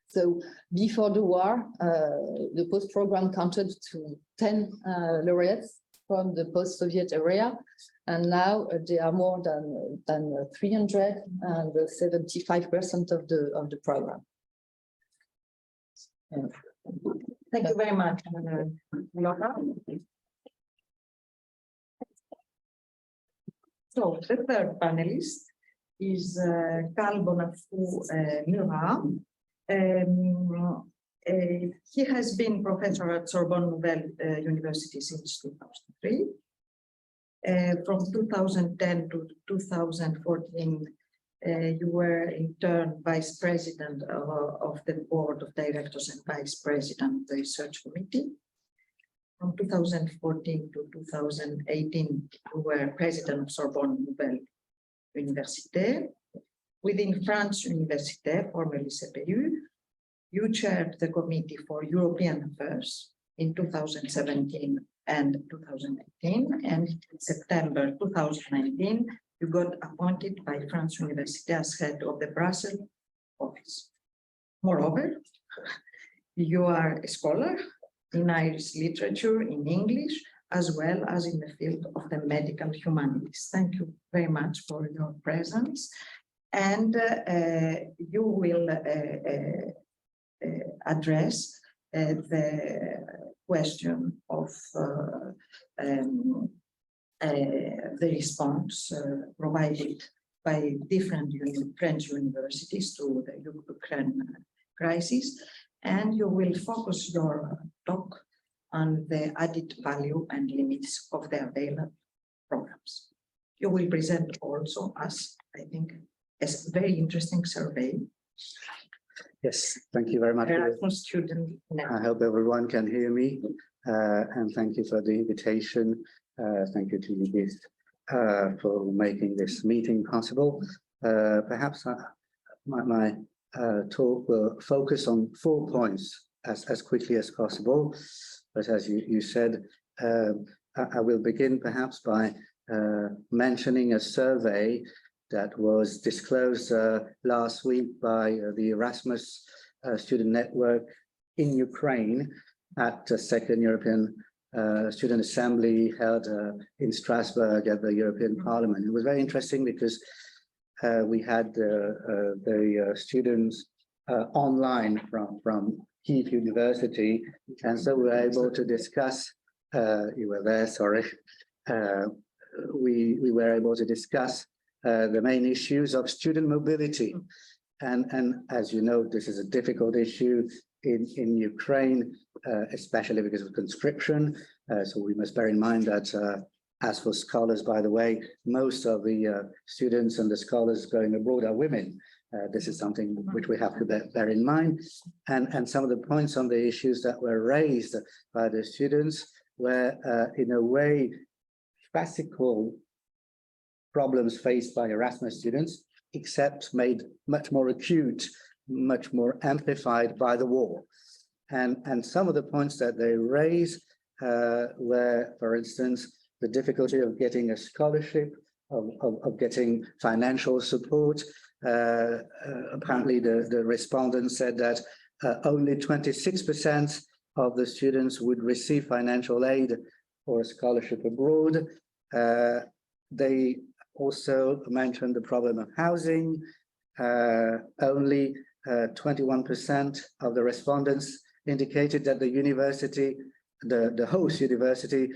So before the war, the POSE program counted to 10 laureates from the post-Soviet area, and now there are more than 300 and 75% of the program. Thank you very much, Laura. So the third panelist is Carl Bonafou-Murat. He has been professor at Sorbonne University since 2003. From 2010 to 2014, you were in turn vice president of the board of directors and vice president of the research committee. From 2014 to 2018, you were president of Sorbonne University. Within France Université, formerly CPU, you chaired the Committee for European Affairs in 2017 and 2018, and in September 2019, you got appointed by France University as head of the Brussels office. Moreover, you are a scholar in Irish literature, in English, as well as in the field of the medical humanities. Thank you very much for your presence. And you will address the question of the response provided by different French universities to the Ukraine crisis, and you will focus your talk on the added value and limits of the available programs. You will present also, as I think, a very interesting survey. Yes, thank you very much. Student I hope everyone can hear me, and thank you for the invitation. Thank you to Udice for making this meeting possible. Perhaps my talk will focus on 4 points as quickly as possible. But as you said, I will begin perhaps by mentioning a survey that was disclosed last week by the Erasmus Student Network in Ukraine at the Second European Student Assembly held in Strasbourg at the European Parliament. It was very interesting because we had the students online from Kyiv University, and so we were able to discuss, you were there, sorry, we were able to discuss the main issues of student mobility. And as you know, this is a difficult issue in Ukraine, especially because of conscription. So we must bear in mind that as for scholars, by the way, most of the students and the scholars going abroad are women. This is something which we have to bear in mind. And some of the points on the issues that were raised by the students were, in a way, classical problems faced by Erasmus students, except made much more acute, much more amplified by the war. And some of the points that they raised were, for instance, the difficulty of getting a scholarship, of getting financial support. Apparently, the respondents said that only 26% of the students would receive financial aid or a scholarship abroad. They also mentioned the problem of housing. Only 21% of the respondents indicated that the university, the host university,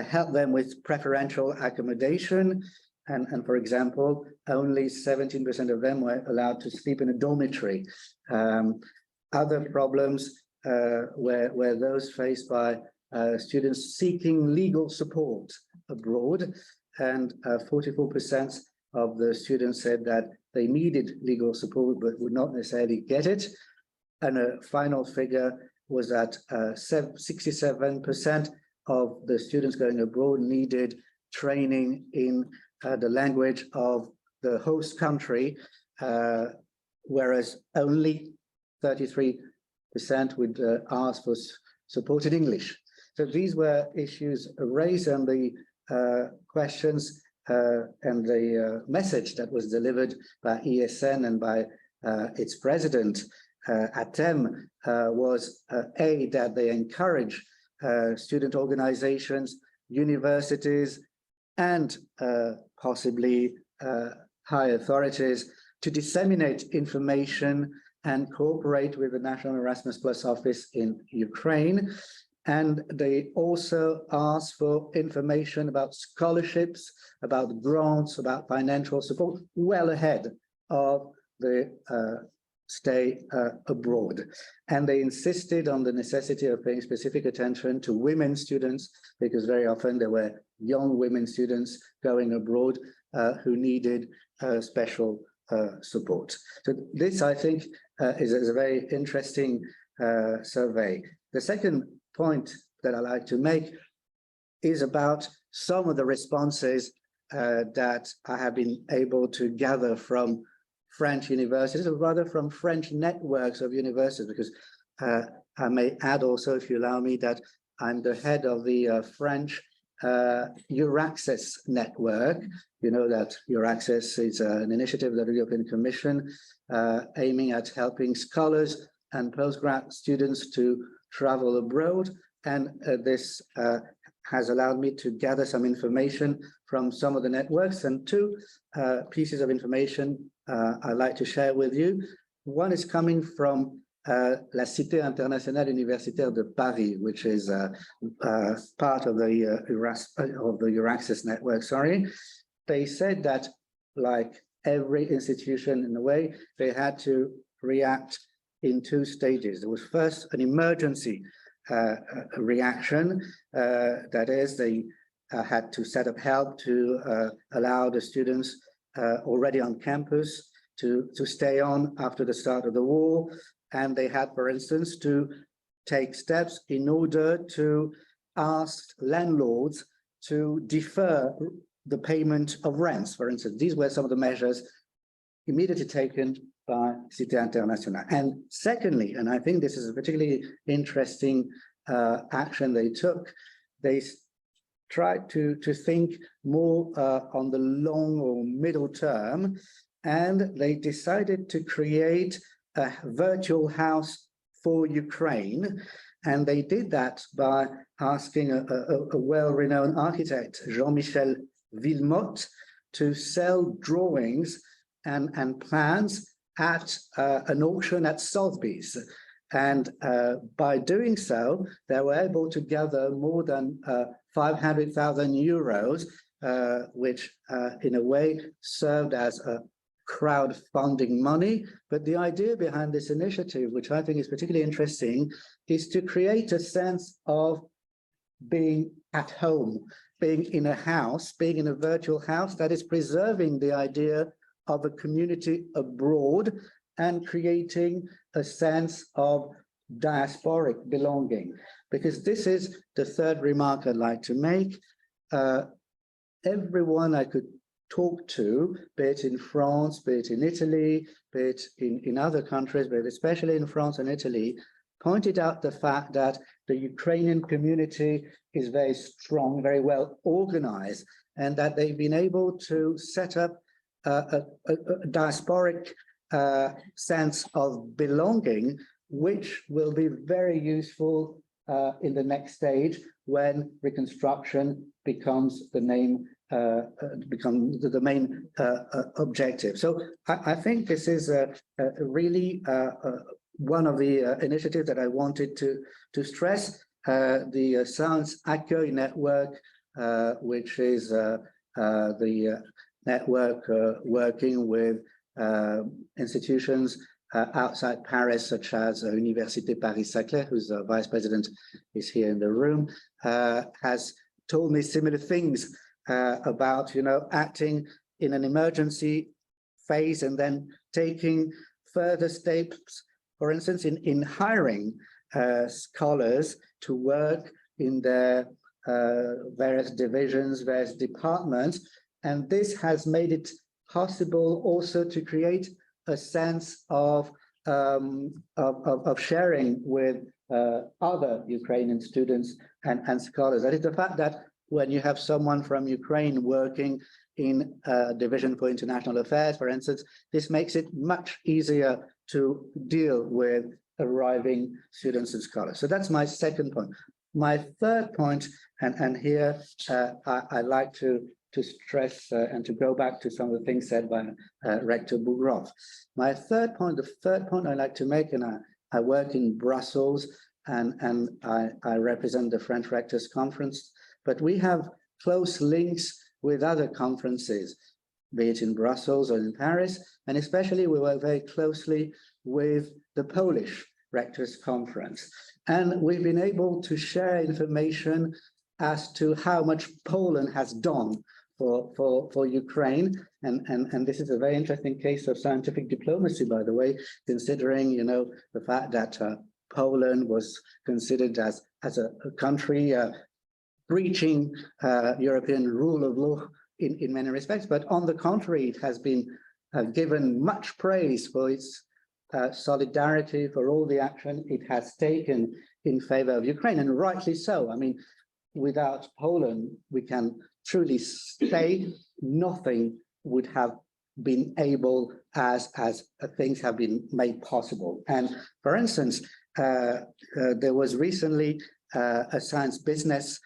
helped them with preferential accommodation. And for example, only 17% of them were allowed to sleep in a dormitory. Other problems were those faced by students seeking legal support abroad. And 44% of the students said that they needed legal support but would not necessarily get it. And a final figure was that 67% of the students going abroad needed training in the language of the host country, whereas only 33% would ask for support in English. So these were issues raised, and the questions and the message that was delivered by ESN and by its president, Atem, was that they encourage student organizations, universities, and possibly high authorities to disseminate information and cooperate with the National Erasmus Plus office in Ukraine. And they also ask for information about scholarships, about grants, about financial support, well ahead of the stay abroad. And they insisted on the necessity of paying specific attention to women students, because very often there were young women students going abroad who needed special support. So this, I think, is a very interesting survey. The second point that I like to make is about some of the responses that I have been able to gather from French universities, or rather from French networks of universities, because I may add also, if you allow me, that I'm the head of the French Euraccess network. You know that Euraccess is an initiative of the European Commission aiming at helping scholars and postgrad students to travel abroad. And this has allowed me to gather some information from some of the networks, and two pieces of information I'd like to share with you. One is coming from La Cité Internationale Universitaire de Paris, which is part of the Euraccess network, sorry. They said that, like every institution in a way, they had to react in two stages. There was first an emergency reaction, that is, they had to set up help to allow the students already on campus to stay on after the start of the war. And they had, for instance, to take steps in order to ask landlords to defer the payment of rents, for instance. These were some of the measures immediately taken by Cité Internationale. And secondly, and I think this is a particularly interesting action they took, they tried to think more on the long or middle term, and they decided to create a virtual house for Ukraine. And they did that by asking a well-renowned architect, Jean-Michel Villemotte, to sell drawings and plans at an auction at Sotheby's. And by doing so, they were able to gather more than 500,000 euros, which in a way served as a crowdfunding money. But the idea behind this initiative, which I think is particularly interesting, is to create a sense of being at home, being in a house, being in a virtual house that is preserving the idea of a community abroad and creating a sense of diasporic belonging. Because this is the third remark I'd like to make. Everyone I could talk to, be it in France, be it in Italy, be it in other countries, but especially in France and Italy, pointed out the fact that the Ukrainian community is very strong, very well organized, and that they've been able to set up a diasporic sense of belonging, which will be very useful in the next stage when reconstruction becomes the main objective. So I think this is really one of the initiatives that I wanted to stress. The Science Accueil Network, which is the network working with institutions outside Paris, such as Université Paris-Saclay, whose vice president is here in the room, has told me similar things about, acting in an emergency phase and then taking further steps, for instance, in hiring scholars to work in their various divisions, various departments, and this has made it possible also to create a sense of sharing with other Ukrainian students and scholars. That is the fact that when you have someone from Ukraine working in a division for international affairs, for instance, this makes it much easier to deal with arriving students and scholars. So that's my second point. My third point, and here I like to stress and to go back to some of the things said by Rector Bougrov. My third point, the third point I like to make, and I work in Brussels and I represent the French Rectors Conference, but we have close links with other conferences, be it in Brussels or in Paris, and especially we work very closely with the Polish Rectors Conference. And we've been able to share information as to how much Poland has done for Ukraine. And this is a very interesting case of scientific diplomacy, by the way, considering, you know, the fact that Poland was considered as a country breaching European rule of law in many respects. But on the contrary, it has been given much praise for its solidarity, for all the action it has taken in favor of Ukraine, and rightly so. I mean, without Poland, we can truly say nothing would have been able as things have been made possible. And for instance, there was recently a Science Business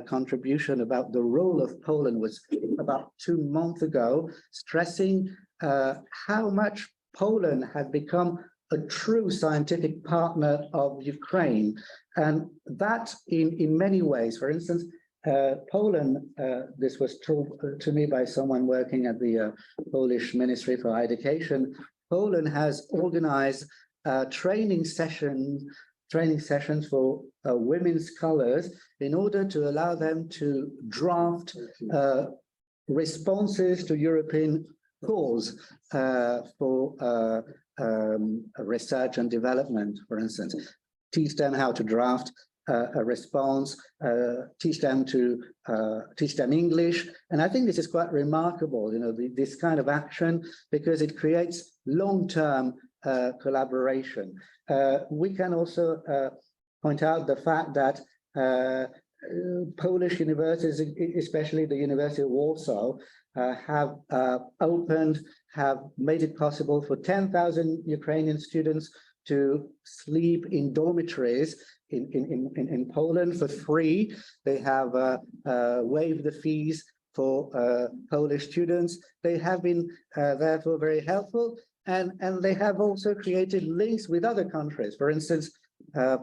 contribution about the role of Poland, was about 2 months ago, stressing how much Poland had become a true scientific partner of Ukraine. And that in many ways, for instance, Poland, this was told to me by someone working at the Polish Ministry for Higher Education, Poland has organized training sessions for women scholars in order to allow them to draft responses to European calls for research and development, for instance. Teach them how to draft a response, teach them English. And I think this is quite remarkable, you know, this kind of action, because it creates long-term collaboration. We can also point out the fact that Polish universities, especially the University of Warsaw, have made it possible for 10,000 Ukrainian students to sleep in dormitories in Poland for free. They have waived the fees for Polish students. They have been therefore very helpful, and they have also created links with other countries. For instance,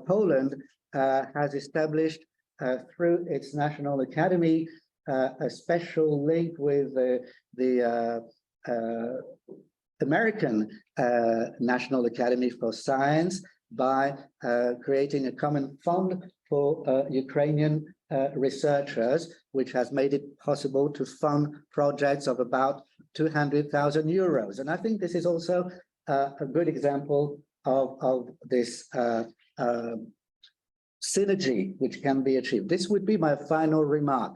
Poland has established through its National Academy a special link with the American National Academy for Science by creating a common fund for Ukrainian researchers, which has made it possible to fund projects of about 200,000 euros. And I think this is also a good example of this synergy which can be achieved. This would be my final remark.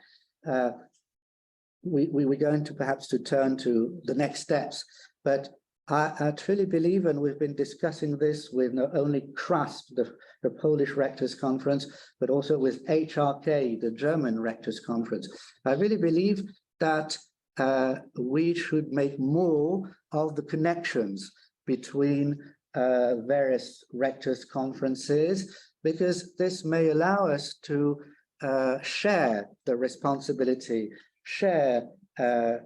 We're going to perhaps to turn to the next steps, but I truly believe, and we've been discussing this with not only CRASP, the Polish Rectors Conference, but also with HRK, the German Rectors Conference. I really believe that we should make more of the connections between various Rectors Conferences, because this may allow us to share the responsibility, share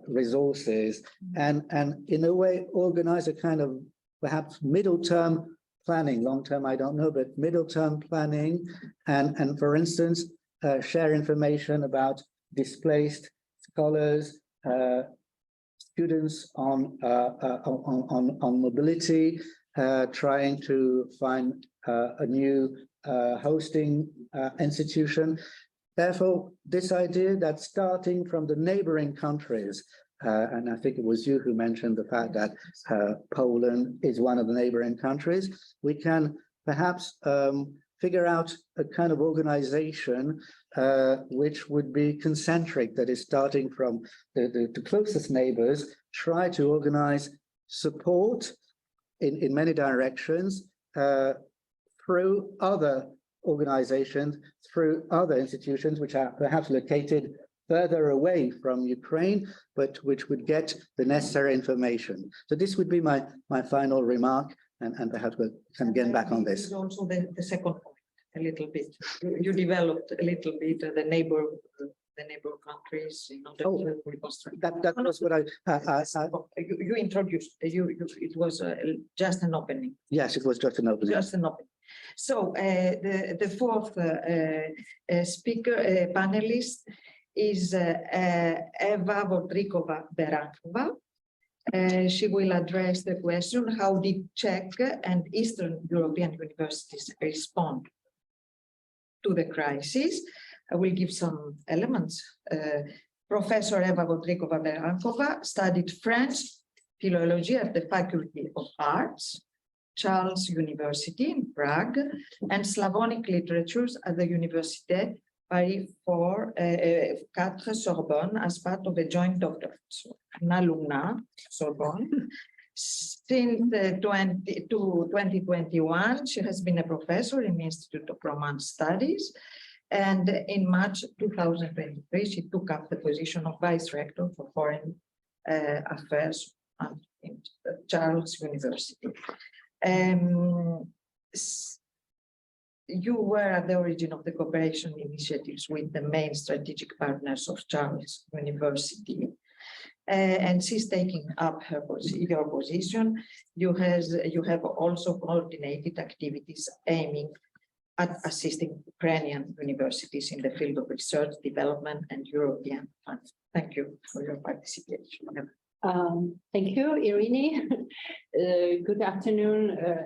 resources, and in a way organize a kind of perhaps middle-term planning, long-term I don't know, but middle-term planning, and for instance share information about displaced scholars, students on mobility, trying to find a new hosting institution. Therefore, this idea that starting from the neighboring countries, and I think it was you who mentioned the fact that Poland is one of the neighboring countries, we can perhaps figure out a kind of organization which would be concentric, that is starting from the closest neighbors, try to organize support in many directions through other organizations, through other institutions which are perhaps located further away from Ukraine, but which would get the necessary information. So this would be my final remark, and perhaps we can get back on this. Also the second point, a little bit. You developed a little bit the neighbor countries in order to reconstruct. That was what I you introduced. It was just an opening. yes, it was just an opening. Just an opening. So the fourth speaker panelist is Eva Vodrikova-Berankova. She will address the question, how did Czech and Eastern European universities respond to the crisis? I will give some elements. Professor Eva Vodrikova-Berankova studied French philology at the Faculty of Arts, Charles University in Prague, and Slavonic literatures at the Université Paris 4 Sorbonne as part of a joint doctorate. So, an alumna, Sorbonne. Since 2021, she has been a professor in the Institute of Romance Studies. And in March 2023, she took up the position of Vice Rector for Foreign Affairs at Charles University. You were at the origin of the cooperation initiatives with the main strategic partners of Charles University. And she's taking up your position. You have also coordinated activities aiming at assisting Ukrainian universities in the field of research, development, and European funds. Thank you for your participation. Thank you, Irene. Good afternoon,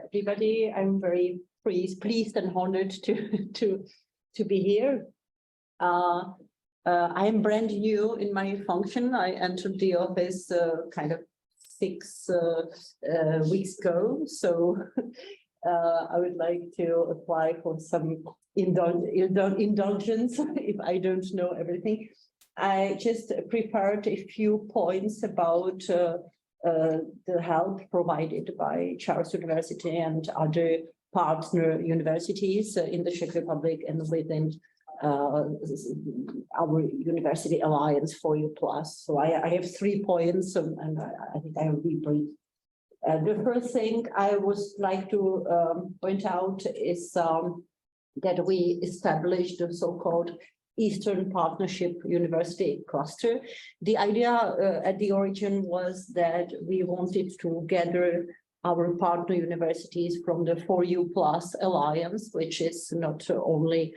everybody. I'm very pleased and honored to be here. I am brand new in my function. I entered the office kind of 6 weeks ago, so I would like to apply for some indulgence if I don't know everything. I just prepared a few points about the help provided by Charles University and other partner universities in the Czech Republic and within our University Alliance for U+. So I have 3 points, and I think I will be brief. The first thing I would like to point out is that we established the so-called Eastern Partnership University Cluster. The idea at the origin was that we wanted to gather our partner universities from the 4U+ Alliance, which is not only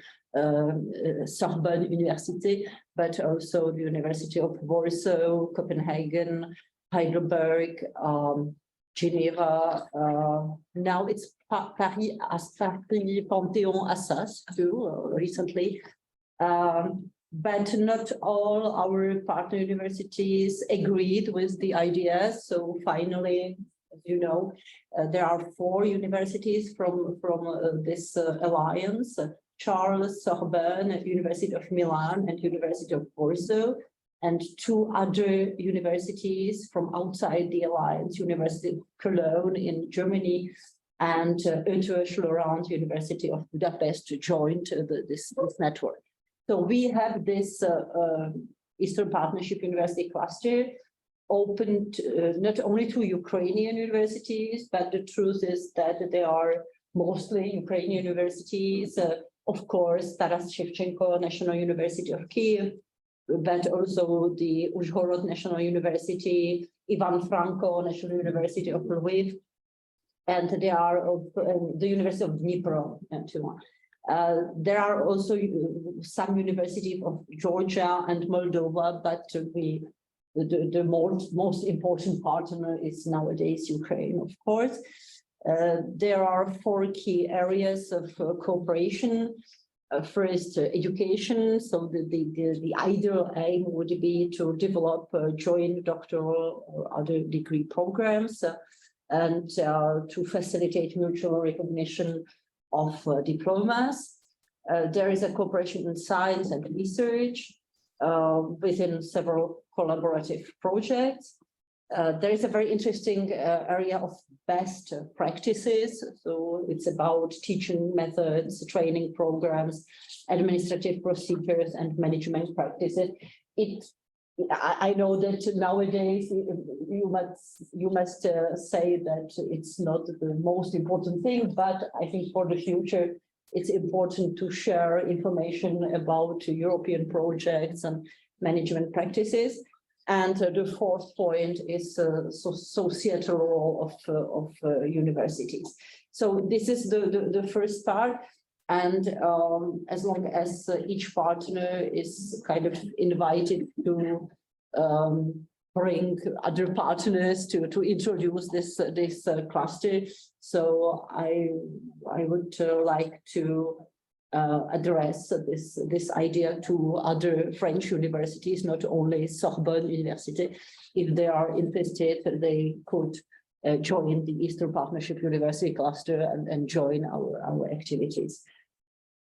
Sorbonne University, but also the University of Warsaw, Copenhagen, Heidelberg, Geneva. Now it's Paris Panthéon-Assas too, recently. But not all our partner universities agreed with the idea. So finally, as you know, there are 4 universities from this alliance: Charles, Sorbonne, University of Milan, and University of Warsaw, and 2 other universities from outside the alliance: University of Cologne in Germany and Utrecht Laurent University of Budapest joined this network. So we have this Eastern Partnership University Cluster open not only to Ukrainian universities, but the truth is that they are mostly Ukrainian universities. Of course, Taras Shevchenko National University of Kiev, but also the Uzhhorod National University, Ivan Franko National University of Lviv, and they are of the University of Dnipro and so on. There are also some universities of Georgia and Moldova, but the most important partner is nowadays Ukraine, of course. There are 4 key areas of cooperation. First, education. So the ideal aim would be to develop joint doctoral or other degree programs and to facilitate mutual recognition of diplomas. There is a cooperation in science and research within several collaborative projects. There is a very interesting area of best practices. So it's about teaching methods, training programs, administrative procedures, and management practices. I know that nowadays you must say that it's not the most important thing, but I think for the future it's important to share information about European projects and management practices. And the fourth point is societal role of universities. So this is the first part. And as long as each partner is kind of invited to bring other partners to introduce this cluster. So I would like to address this idea to other French universities, not only Sorbonne University. If they are interested, they could join the Eastern Partnership University cluster and join our activities.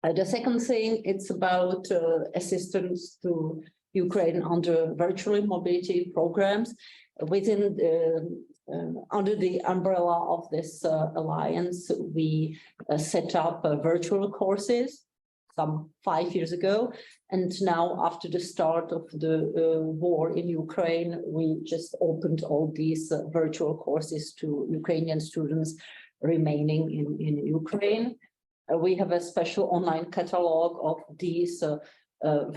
The second thing, it's about assistance to Ukraine under virtual mobility programs within under the umbrella of this alliance. We set up virtual courses some 5 years ago, and now after the start of the war in Ukraine, we just opened all these virtual courses to Ukrainian students remaining in Ukraine. We have a special online catalog of these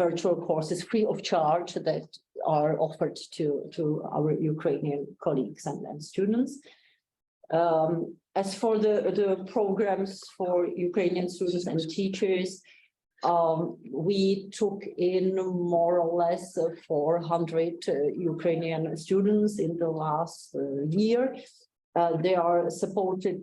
virtual courses free of charge that are offered to our Ukrainian colleagues and students. As for the programs for Ukrainian students and teachers, we took in more or less 400 Ukrainian students in the last year. They are supported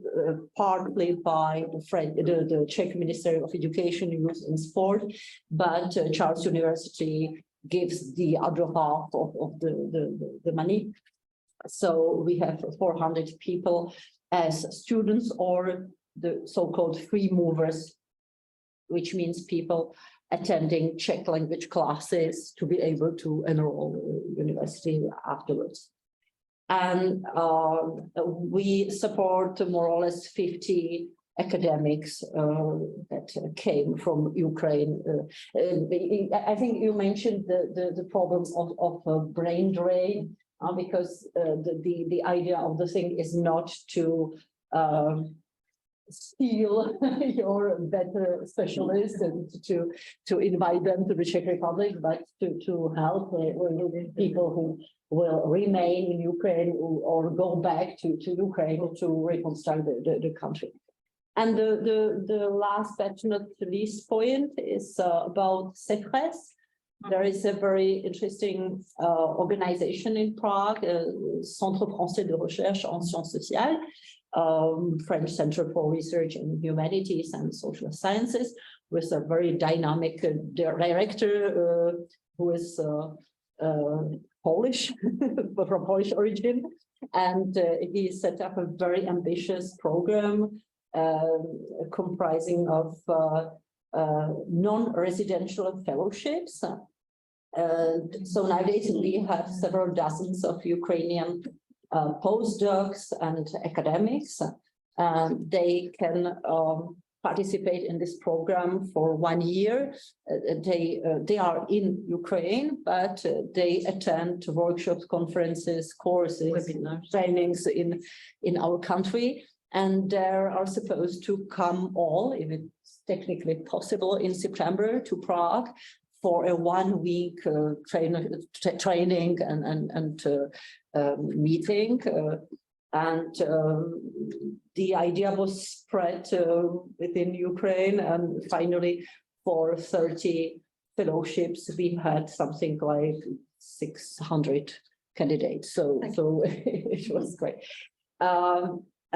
partly by the Czech Ministry of Education, Youth and Sport, but Charles University gives the other half of the money. So we have 400 people as students or the so-called free movers, which means people attending Czech language classes to be able to enroll in university afterwards. And we support more or less 50 academics that came from Ukraine. I think you mentioned the problems of brain drain, because the idea of the thing is not to steal your better specialists and to invite them to the Czech Republic, but to help people who will remain in Ukraine or go back to Ukraine to reconstruct the country. And the last but not least point is about CEFRES. There is a very interesting organization in Prague, Centre Français de Recherche en Sciences Sociales, French Center for Research in Humanities and Social Sciences, with a very dynamic director who is Polish, from Polish origin, and he set up a very ambitious program comprising of non-residential fellowships. So nowadays we have several dozens of Ukrainian postdocs and academics. They can participate in this program for 1 year. They are in Ukraine, but they attend workshops, conferences, courses, webinars, trainings in our country. And they are supposed to come all, if it's technically possible, in September to Prague for a 1 week training and meeting. The idea was spread within Ukraine, and finally for 30 fellowships, we had something like 600 candidates. So it was great.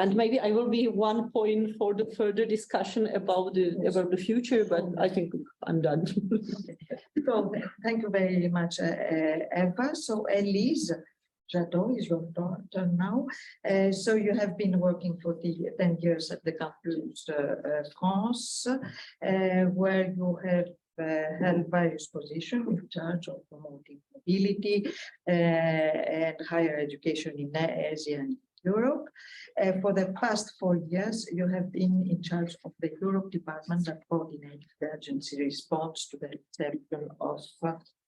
And maybe I will be one point for the further discussion about the future, but I think I'm done. So thank you very much, Eva. So Elise, Jadot is your turn now. So you have been working for 10 years at the Campus France, where you have held various positions in charge of promoting mobility and higher education in Asia and Europe. For the past 4 years, you have been in charge of the Europe department that coordinates the agency response to the reception of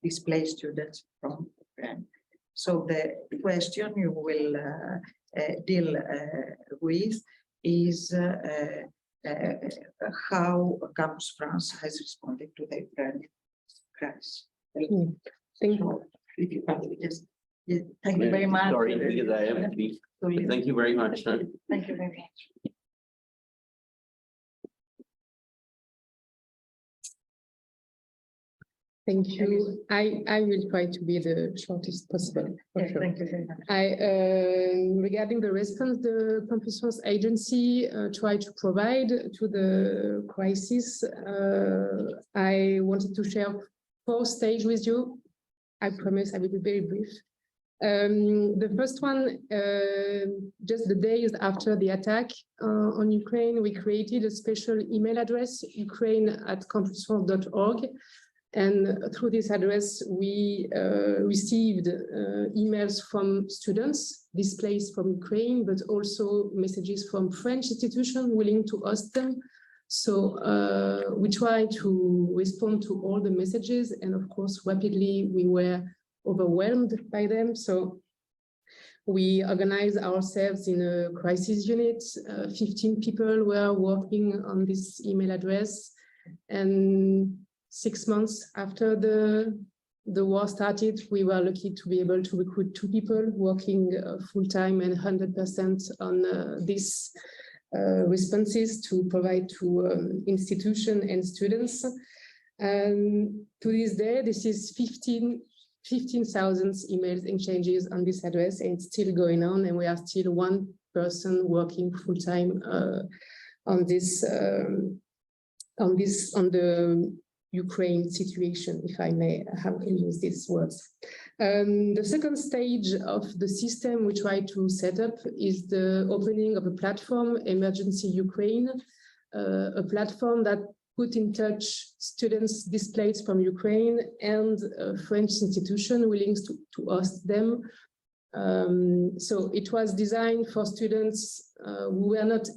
displaced students from Ukraine. So the question you will deal with is how Campus France has responded to the Ukraine crisis. Thank you. If you can just, thank you very much. Sorry, because I have to be. Thank you very much. Thank you very much. Thank you. I will try to be the shortest possible. For sure. Thank you very much. Regarding the response the Campus France agency tried to provide to the crisis, I wanted to share 4 stages with you. I promise I will be very brief. The first one, just the days after the attack on Ukraine, we created a special email address, ukraine@campusfrance.org. And through this address, we received emails from students displaced from Ukraine, but also messages from French institutions willing to host them. So we tried to respond to all the messages, and of course, rapidly we were overwhelmed by them. So we organized ourselves in a crisis unit. 15 people were working on this email address, and 6 months after the war started, we were lucky to be able to recruit 2 people working full-time and 100% on these responses to provide to institutions and students. And to this day, this is 15,000 emails exchanges on this address, and it's still going on, and we are still 1 person working full-time on the Ukraine situation, if I may have use these words. The second stage of the system we try to set up is the opening of a platform, Emergency Ukraine, a platform that put in touch students displaced from Ukraine and French institutions willing to host them. So it was designed for students who were not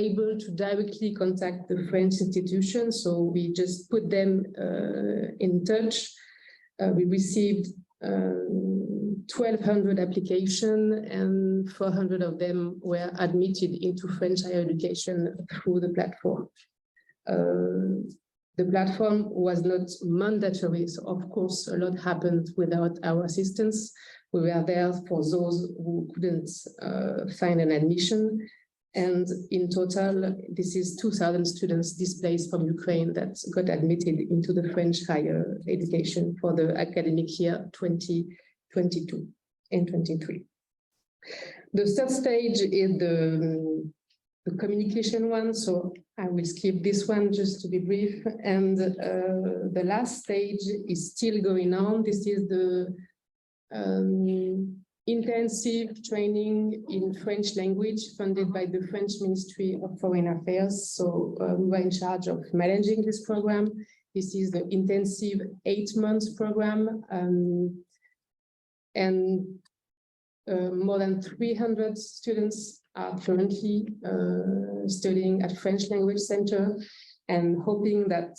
able to directly contact the French institution, so we just put them in touch. We received 1,200 applications, and 400 of them were admitted into French higher education through the platform. The platform was not mandatory, so of course a lot happened without our assistance. We were there for those who couldn't find an admission. And in total, this is 2,000 students displaced from Ukraine that got admitted into the French higher education for the academic year 2022 and 23. The third stage is the communication one, so I will skip this one just to be brief. And the last stage is still going on. This is the intensive training in French language funded by the French Ministry of Foreign Affairs. So we were in charge of managing this program. This is the intensive 8-month program, and more than 300 students are currently studying at French Language Center, and hoping that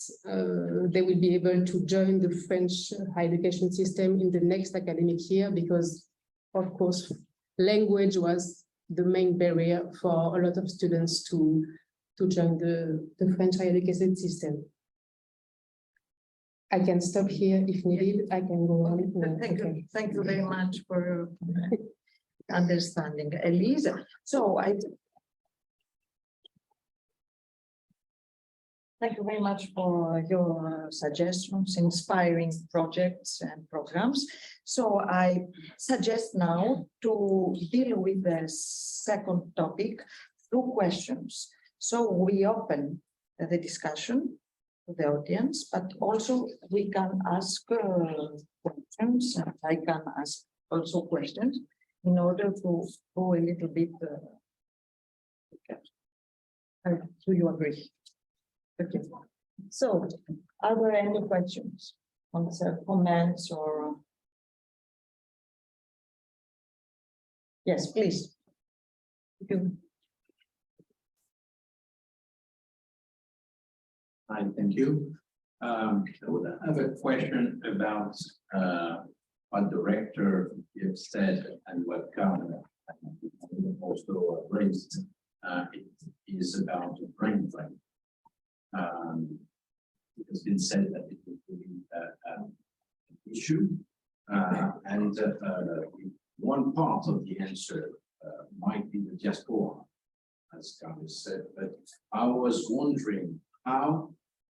they will be able to join the French higher education system in the next academic year, because of course, language was the main barrier for a lot of students to join the French higher education system. I can stop here if needed. I can go on. No, Thank you. okay. Thank you very much for understanding, Elisa. So thank you very much for your suggestions, inspiring projects and programs. So I suggest now to deal with the second topic through questions. So we open the discussion to the audience, but also we can ask questions, and I can ask also questions. in order to go a little bit. Do you agree? Okay. So, are there any questions, comments, or? Yes, please. Hi, thank you. I would have a question about what the rector have said and what Carmen also raised. It is about the brain drain. It has been said that it will be an issue, and one part of the answer might be the diaspora, as Carmen said. But I was wondering, how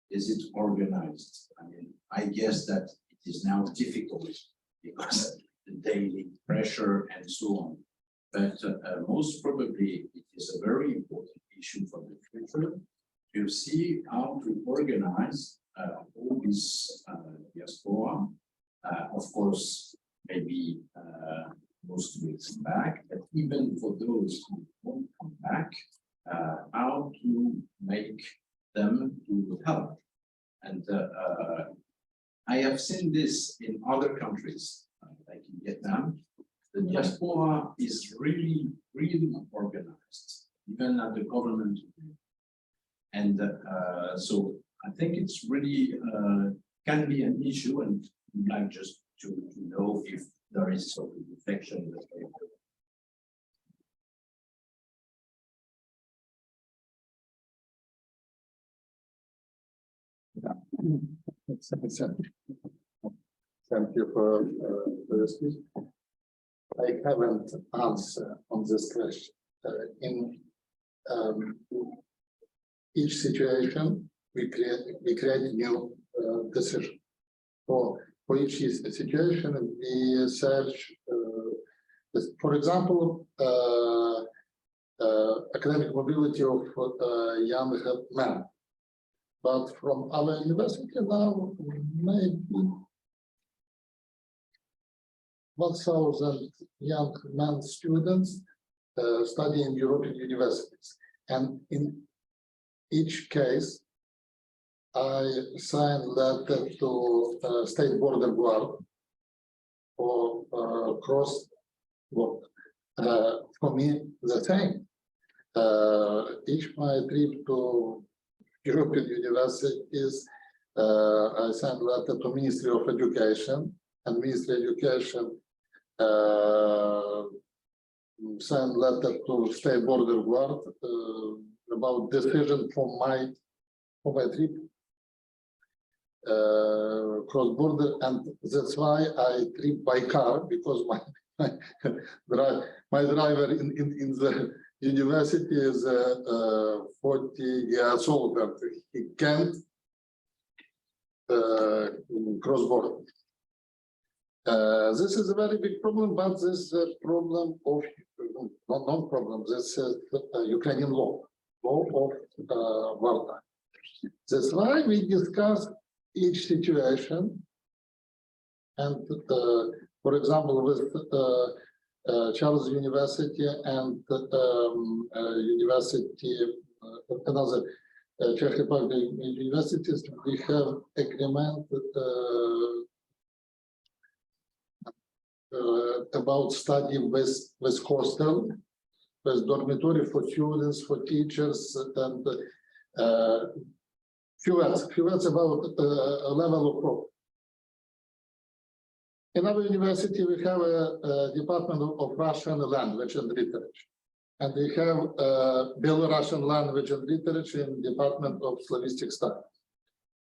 is it organized? I mean, I guess that it is now difficult because the daily pressure and so on. But most probably it is a very important issue for the future to see how to organize all this diaspora. Of course, maybe most will come back, but even for those who won't come back, how to make them to help. And I have seen this in other countries, like in Vietnam. The diaspora is really organized, even at the government. And so I think it's really can be an issue, and I'd like just to know if there is sort of reflection. Thank you for this. I haven't answered on this question. In each situation, we create a new decision. For each situation, we search, for example, academic mobility of young men. But from our university now, maybe 1,000 young men students study in European universities. And in each case, I signed letter to State Border Guard for cross border. For me, the same. Each my trip to European universities, I signed letter to Ministry of Education, and Ministry of Education signed letter to State Border Guard about decision for my trip cross border, and that's why I trip by car, because my driver in the university is 40 years old and he can't cross border. This is a very big problem, but this is a problem of not problem. This is Ukrainian law of wartime. That's why we discuss each situation, and for example, with Charles University and University, another Czech Republic universities, we have agreement about study with hostel, with dormitory for students, for teachers, and few words about a level of problem. In our university, we have a department of Russian language and literature, and we have Belarusian language and literature in the department of Slavistic studies.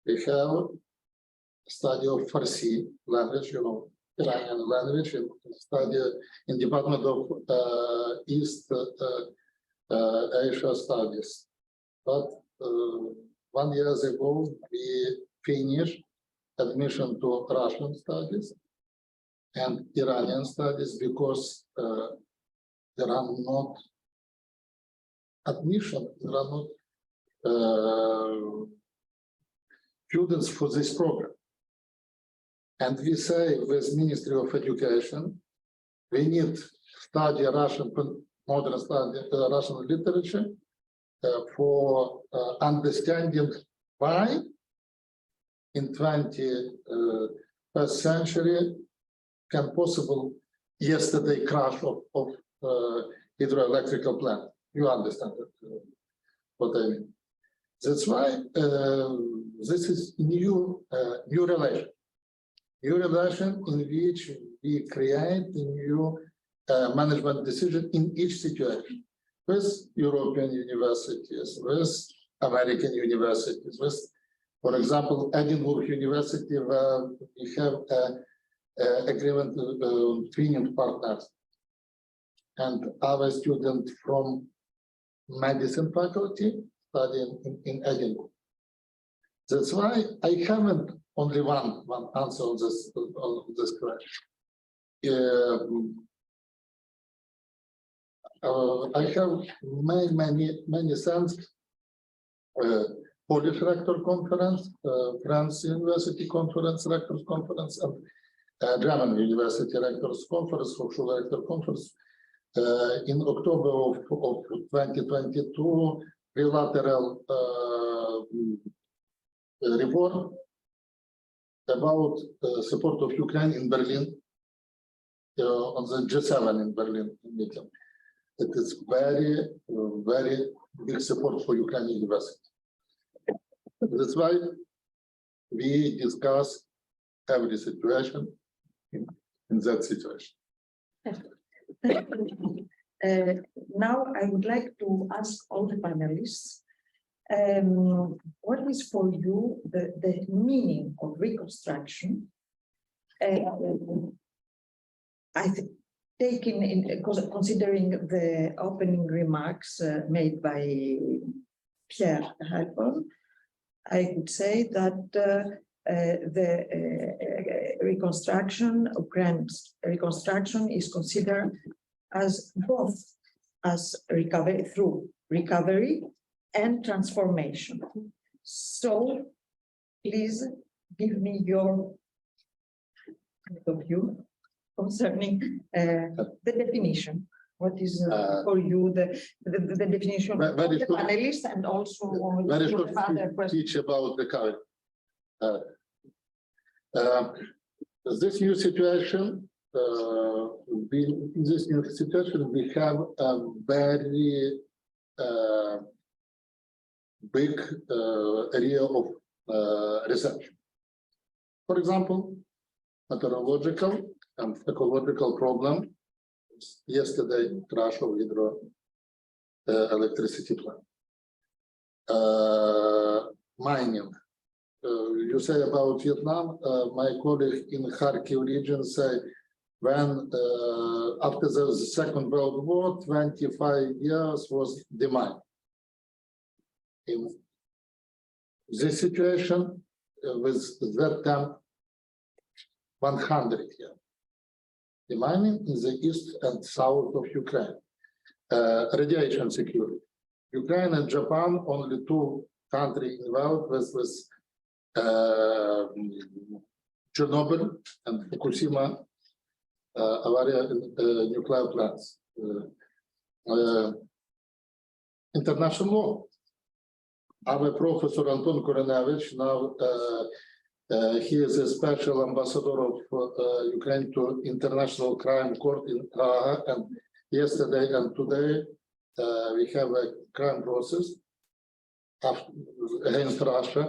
We have study of Farsi language, Iranian language, and study in department of East Asia studies. But 1 year ago, we finished admission to Russian studies and Iranian studies because there are not admission, there are not students for this program. And we say with Ministry of Education, we need study Russian, modern study Russian literature for understanding why in 21st century can possible yesterday crash of hydroelectrical plant. You understand what I mean? That's why this is new relation in which we create a new management decision in each situation with European universities, with American universities, with, for example, Edinburgh University, where we have agreement with training partners, and our student from medicine faculty studying in Edinburgh. That's why I haven't only one answer on this question. I have many sense. Polish Rector Conference, France University Conference, Rectors Conference, and German University Rectors Conference, Hochschule Rector Conference. In October of 2022, bilateral report about support of Ukraine in Berlin on the G7 in Berlin meeting. It is very big support for Ukrainian university. That's why we discuss every situation in that situation. Now I would like to ask all the panelists, what is for you the meaning of reconstruction? I think considering the opening remarks made by Pierre Halpern, I would say that the Ukraine's reconstruction is considered as both as recovery through recovery and transformation. So please give me your point of view concerning the definition. What is for you the definition of the panelists, and also very short speech about recovery. This new situation, we have a very big area of research. For example, meteorological and ecological problem. Yesterday, crash of hydro electricity plant. Mining. You say about Vietnam. My colleague in Kharkiv region say when after the Second World War, 25 years was demine. In this situation, with that time, 100 years. The mining in the east and south of Ukraine. Radiation security. Ukraine and Japan, only two countries involved with Chernobyl and Fukushima nuclear plants. International law. Our professor Anton Koronevich now he is a special ambassador of Ukraine to International Crime Court in Prague, and yesterday and today we have a crime process against Russia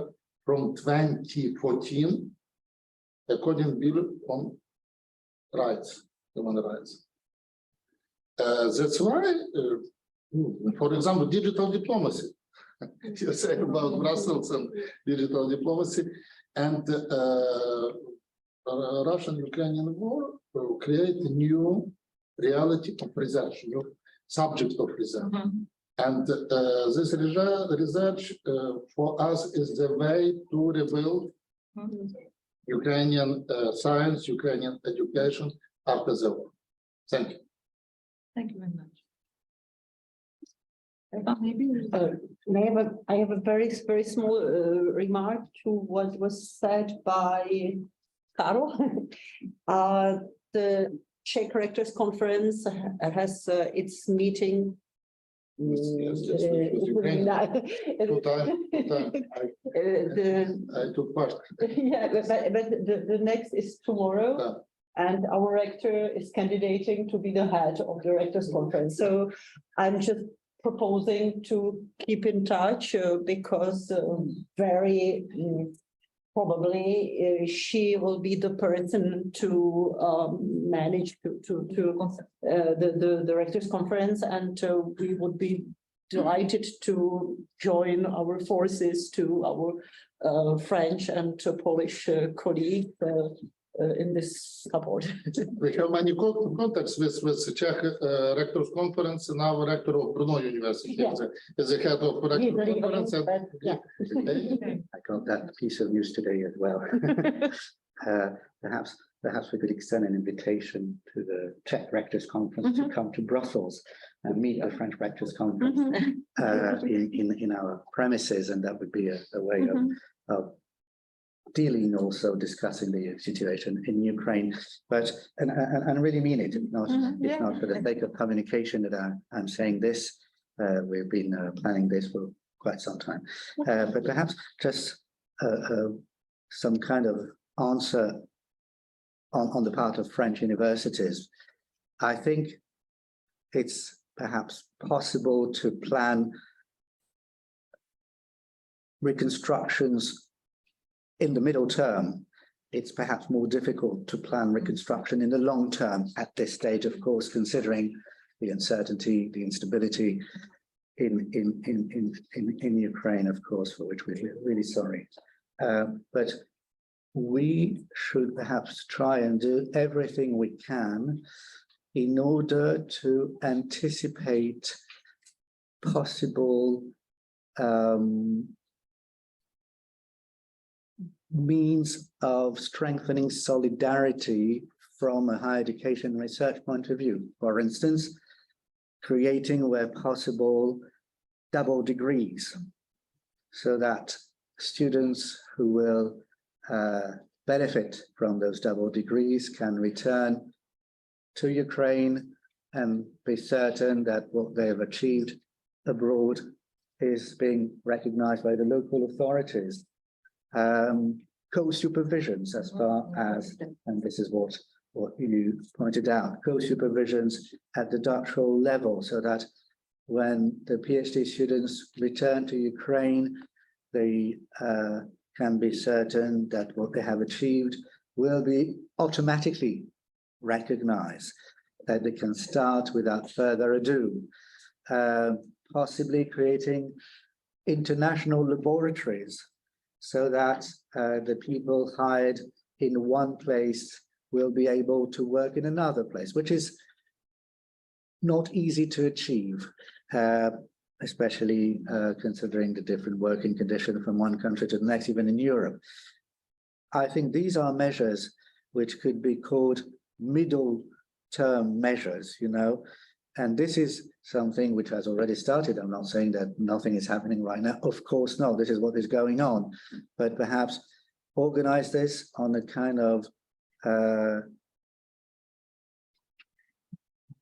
from 2014, according bill on rights, human rights. That's why, for example, digital diplomacy. You say about Brussels and digital diplomacy. And Russian-Ukrainian war will create a new reality of research, new subject of research. And this research for us is the way to rebuild Ukrainian science, Ukrainian education after the war. Thank you. Thank you very much. I have a very small remark to what was said by Karol. Czech Rectors Conference has its meeting. Yes, it was Ukraine. Two-time. I took part. Yeah, but the next is tomorrow. Yeah. And our rector is candidating to be the head of the Rectors Conference. So I'm just proposing to keep in touch because very probably she will be the person to manage the Rectors Conference, and we would be delighted to join our forces to our French and Polish colleagues in this support. We have many contacts with Czech Rectors Conference, and our rector of Brno University is the head of Rectors Conference. I got that piece of news today as well. Perhaps we could extend an invitation to the Czech Rectors Conference to come to Brussels and meet the French Rectors Conference in our premises, and that would be a way of dealing, also discussing the situation in Ukraine, but and I really mean it. It's not for the sake of communication that I'm saying this. We've been planning this for quite some time, but perhaps just some kind of answer on the part of French universities. I think it's perhaps possible to plan reconstructions in the middle term. It's perhaps more difficult to plan reconstruction in the long term at this stage, of course, considering the uncertainty, the instability in Ukraine, of course, for which we're really sorry. But we should perhaps try and do everything we can in order to anticipate possible means of strengthening solidarity from a higher education research point of view. For instance, creating, where possible, double degrees, so that students who will benefit from those double degrees can return to Ukraine and be certain that what they have achieved abroad is being recognized by the local authorities. Co-supervisions, as far as, and this is what you pointed out, co-supervisions at the doctoral level, so that when the PhD students return to Ukraine, they can be certain that what they have achieved will be automatically recognized, that they can start without further ado, possibly creating international laboratories, so that the people hired in one place will be able to work in another place, which is not easy to achieve, especially considering the different working conditions from one country to the next, even in Europe. I think these are measures which could be called middle-term measures, you know, and this is something which has already started. I'm not saying that nothing is happening right now. Of course not. This is what is going on. But perhaps organize this on a kind of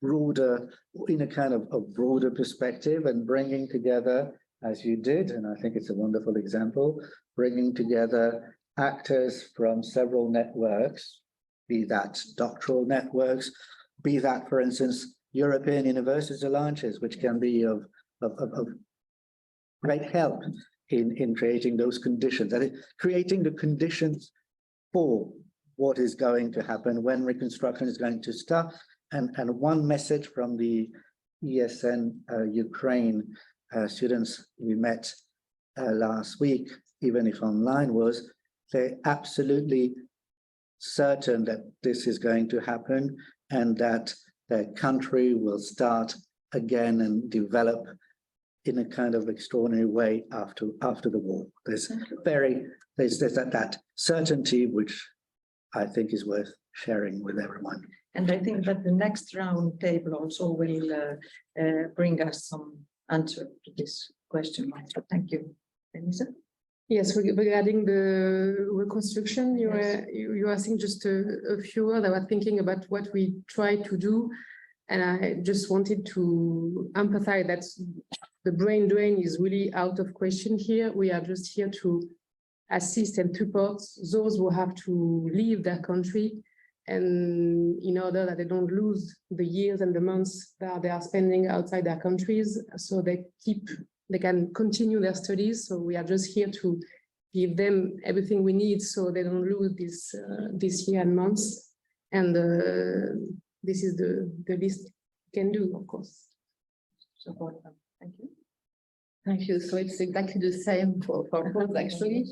broader, in a kind of a broader perspective, and bringing together, as you did, and I think it's a wonderful example, bringing together actors from several networks, be that doctoral networks, be that, for instance, European Universities Alliances, which can be of great help in creating those conditions, that is, creating the conditions for what is going to happen when reconstruction is going to start. And one message from the ESN Ukraine students we met last week, even if online, was they're absolutely certain that this is going to happen and that their country will start again and develop in a kind of extraordinary way after the war. There's that certainty, which I think is worth sharing with everyone. And I think that the next round table also will bring us some answer to this question. Thank you, Denise. Yes, regarding the reconstruction, you were asking just a few words. I was thinking about what we try to do. And I just wanted to emphasize that the brain drain is really out of question here. We are just here to assist and support those who have to leave their country, and in order that they don't lose the years and the months that they are spending outside their countries, so they can continue their studies. So we are just here to give them everything we need so they don't lose this year and months. And this is the least we can do, of course. Support them. Thank you. Thank you. So it's exactly the same for both, actually.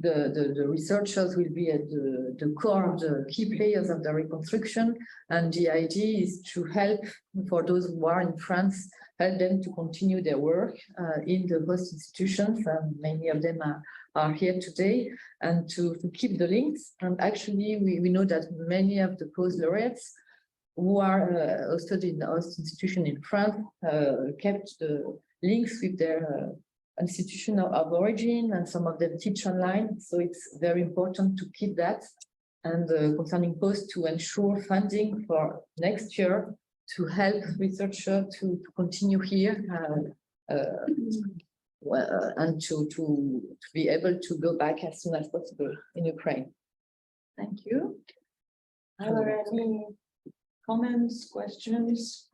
The researchers will be at the core of the key players of the reconstruction, and the idea is to help, for those who are in France, help them to continue their work in the host institutions, and many of them are here today, and to keep the links. And actually, we know that many of the post-laureates who are hosted in the host institution in France kept the links with their institution of origin, and some of them teach online. So it's very important to keep that. And concerning post, to ensure funding for next year to help researchers to continue here and to be able to go back as soon as possible in Ukraine. Thank you. Are there any comments, questions?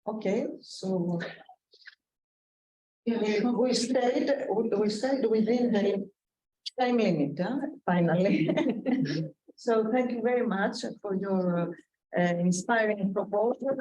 Okay, so we stayed within the time limit, finally. So thank you very much for your inspiring proposal.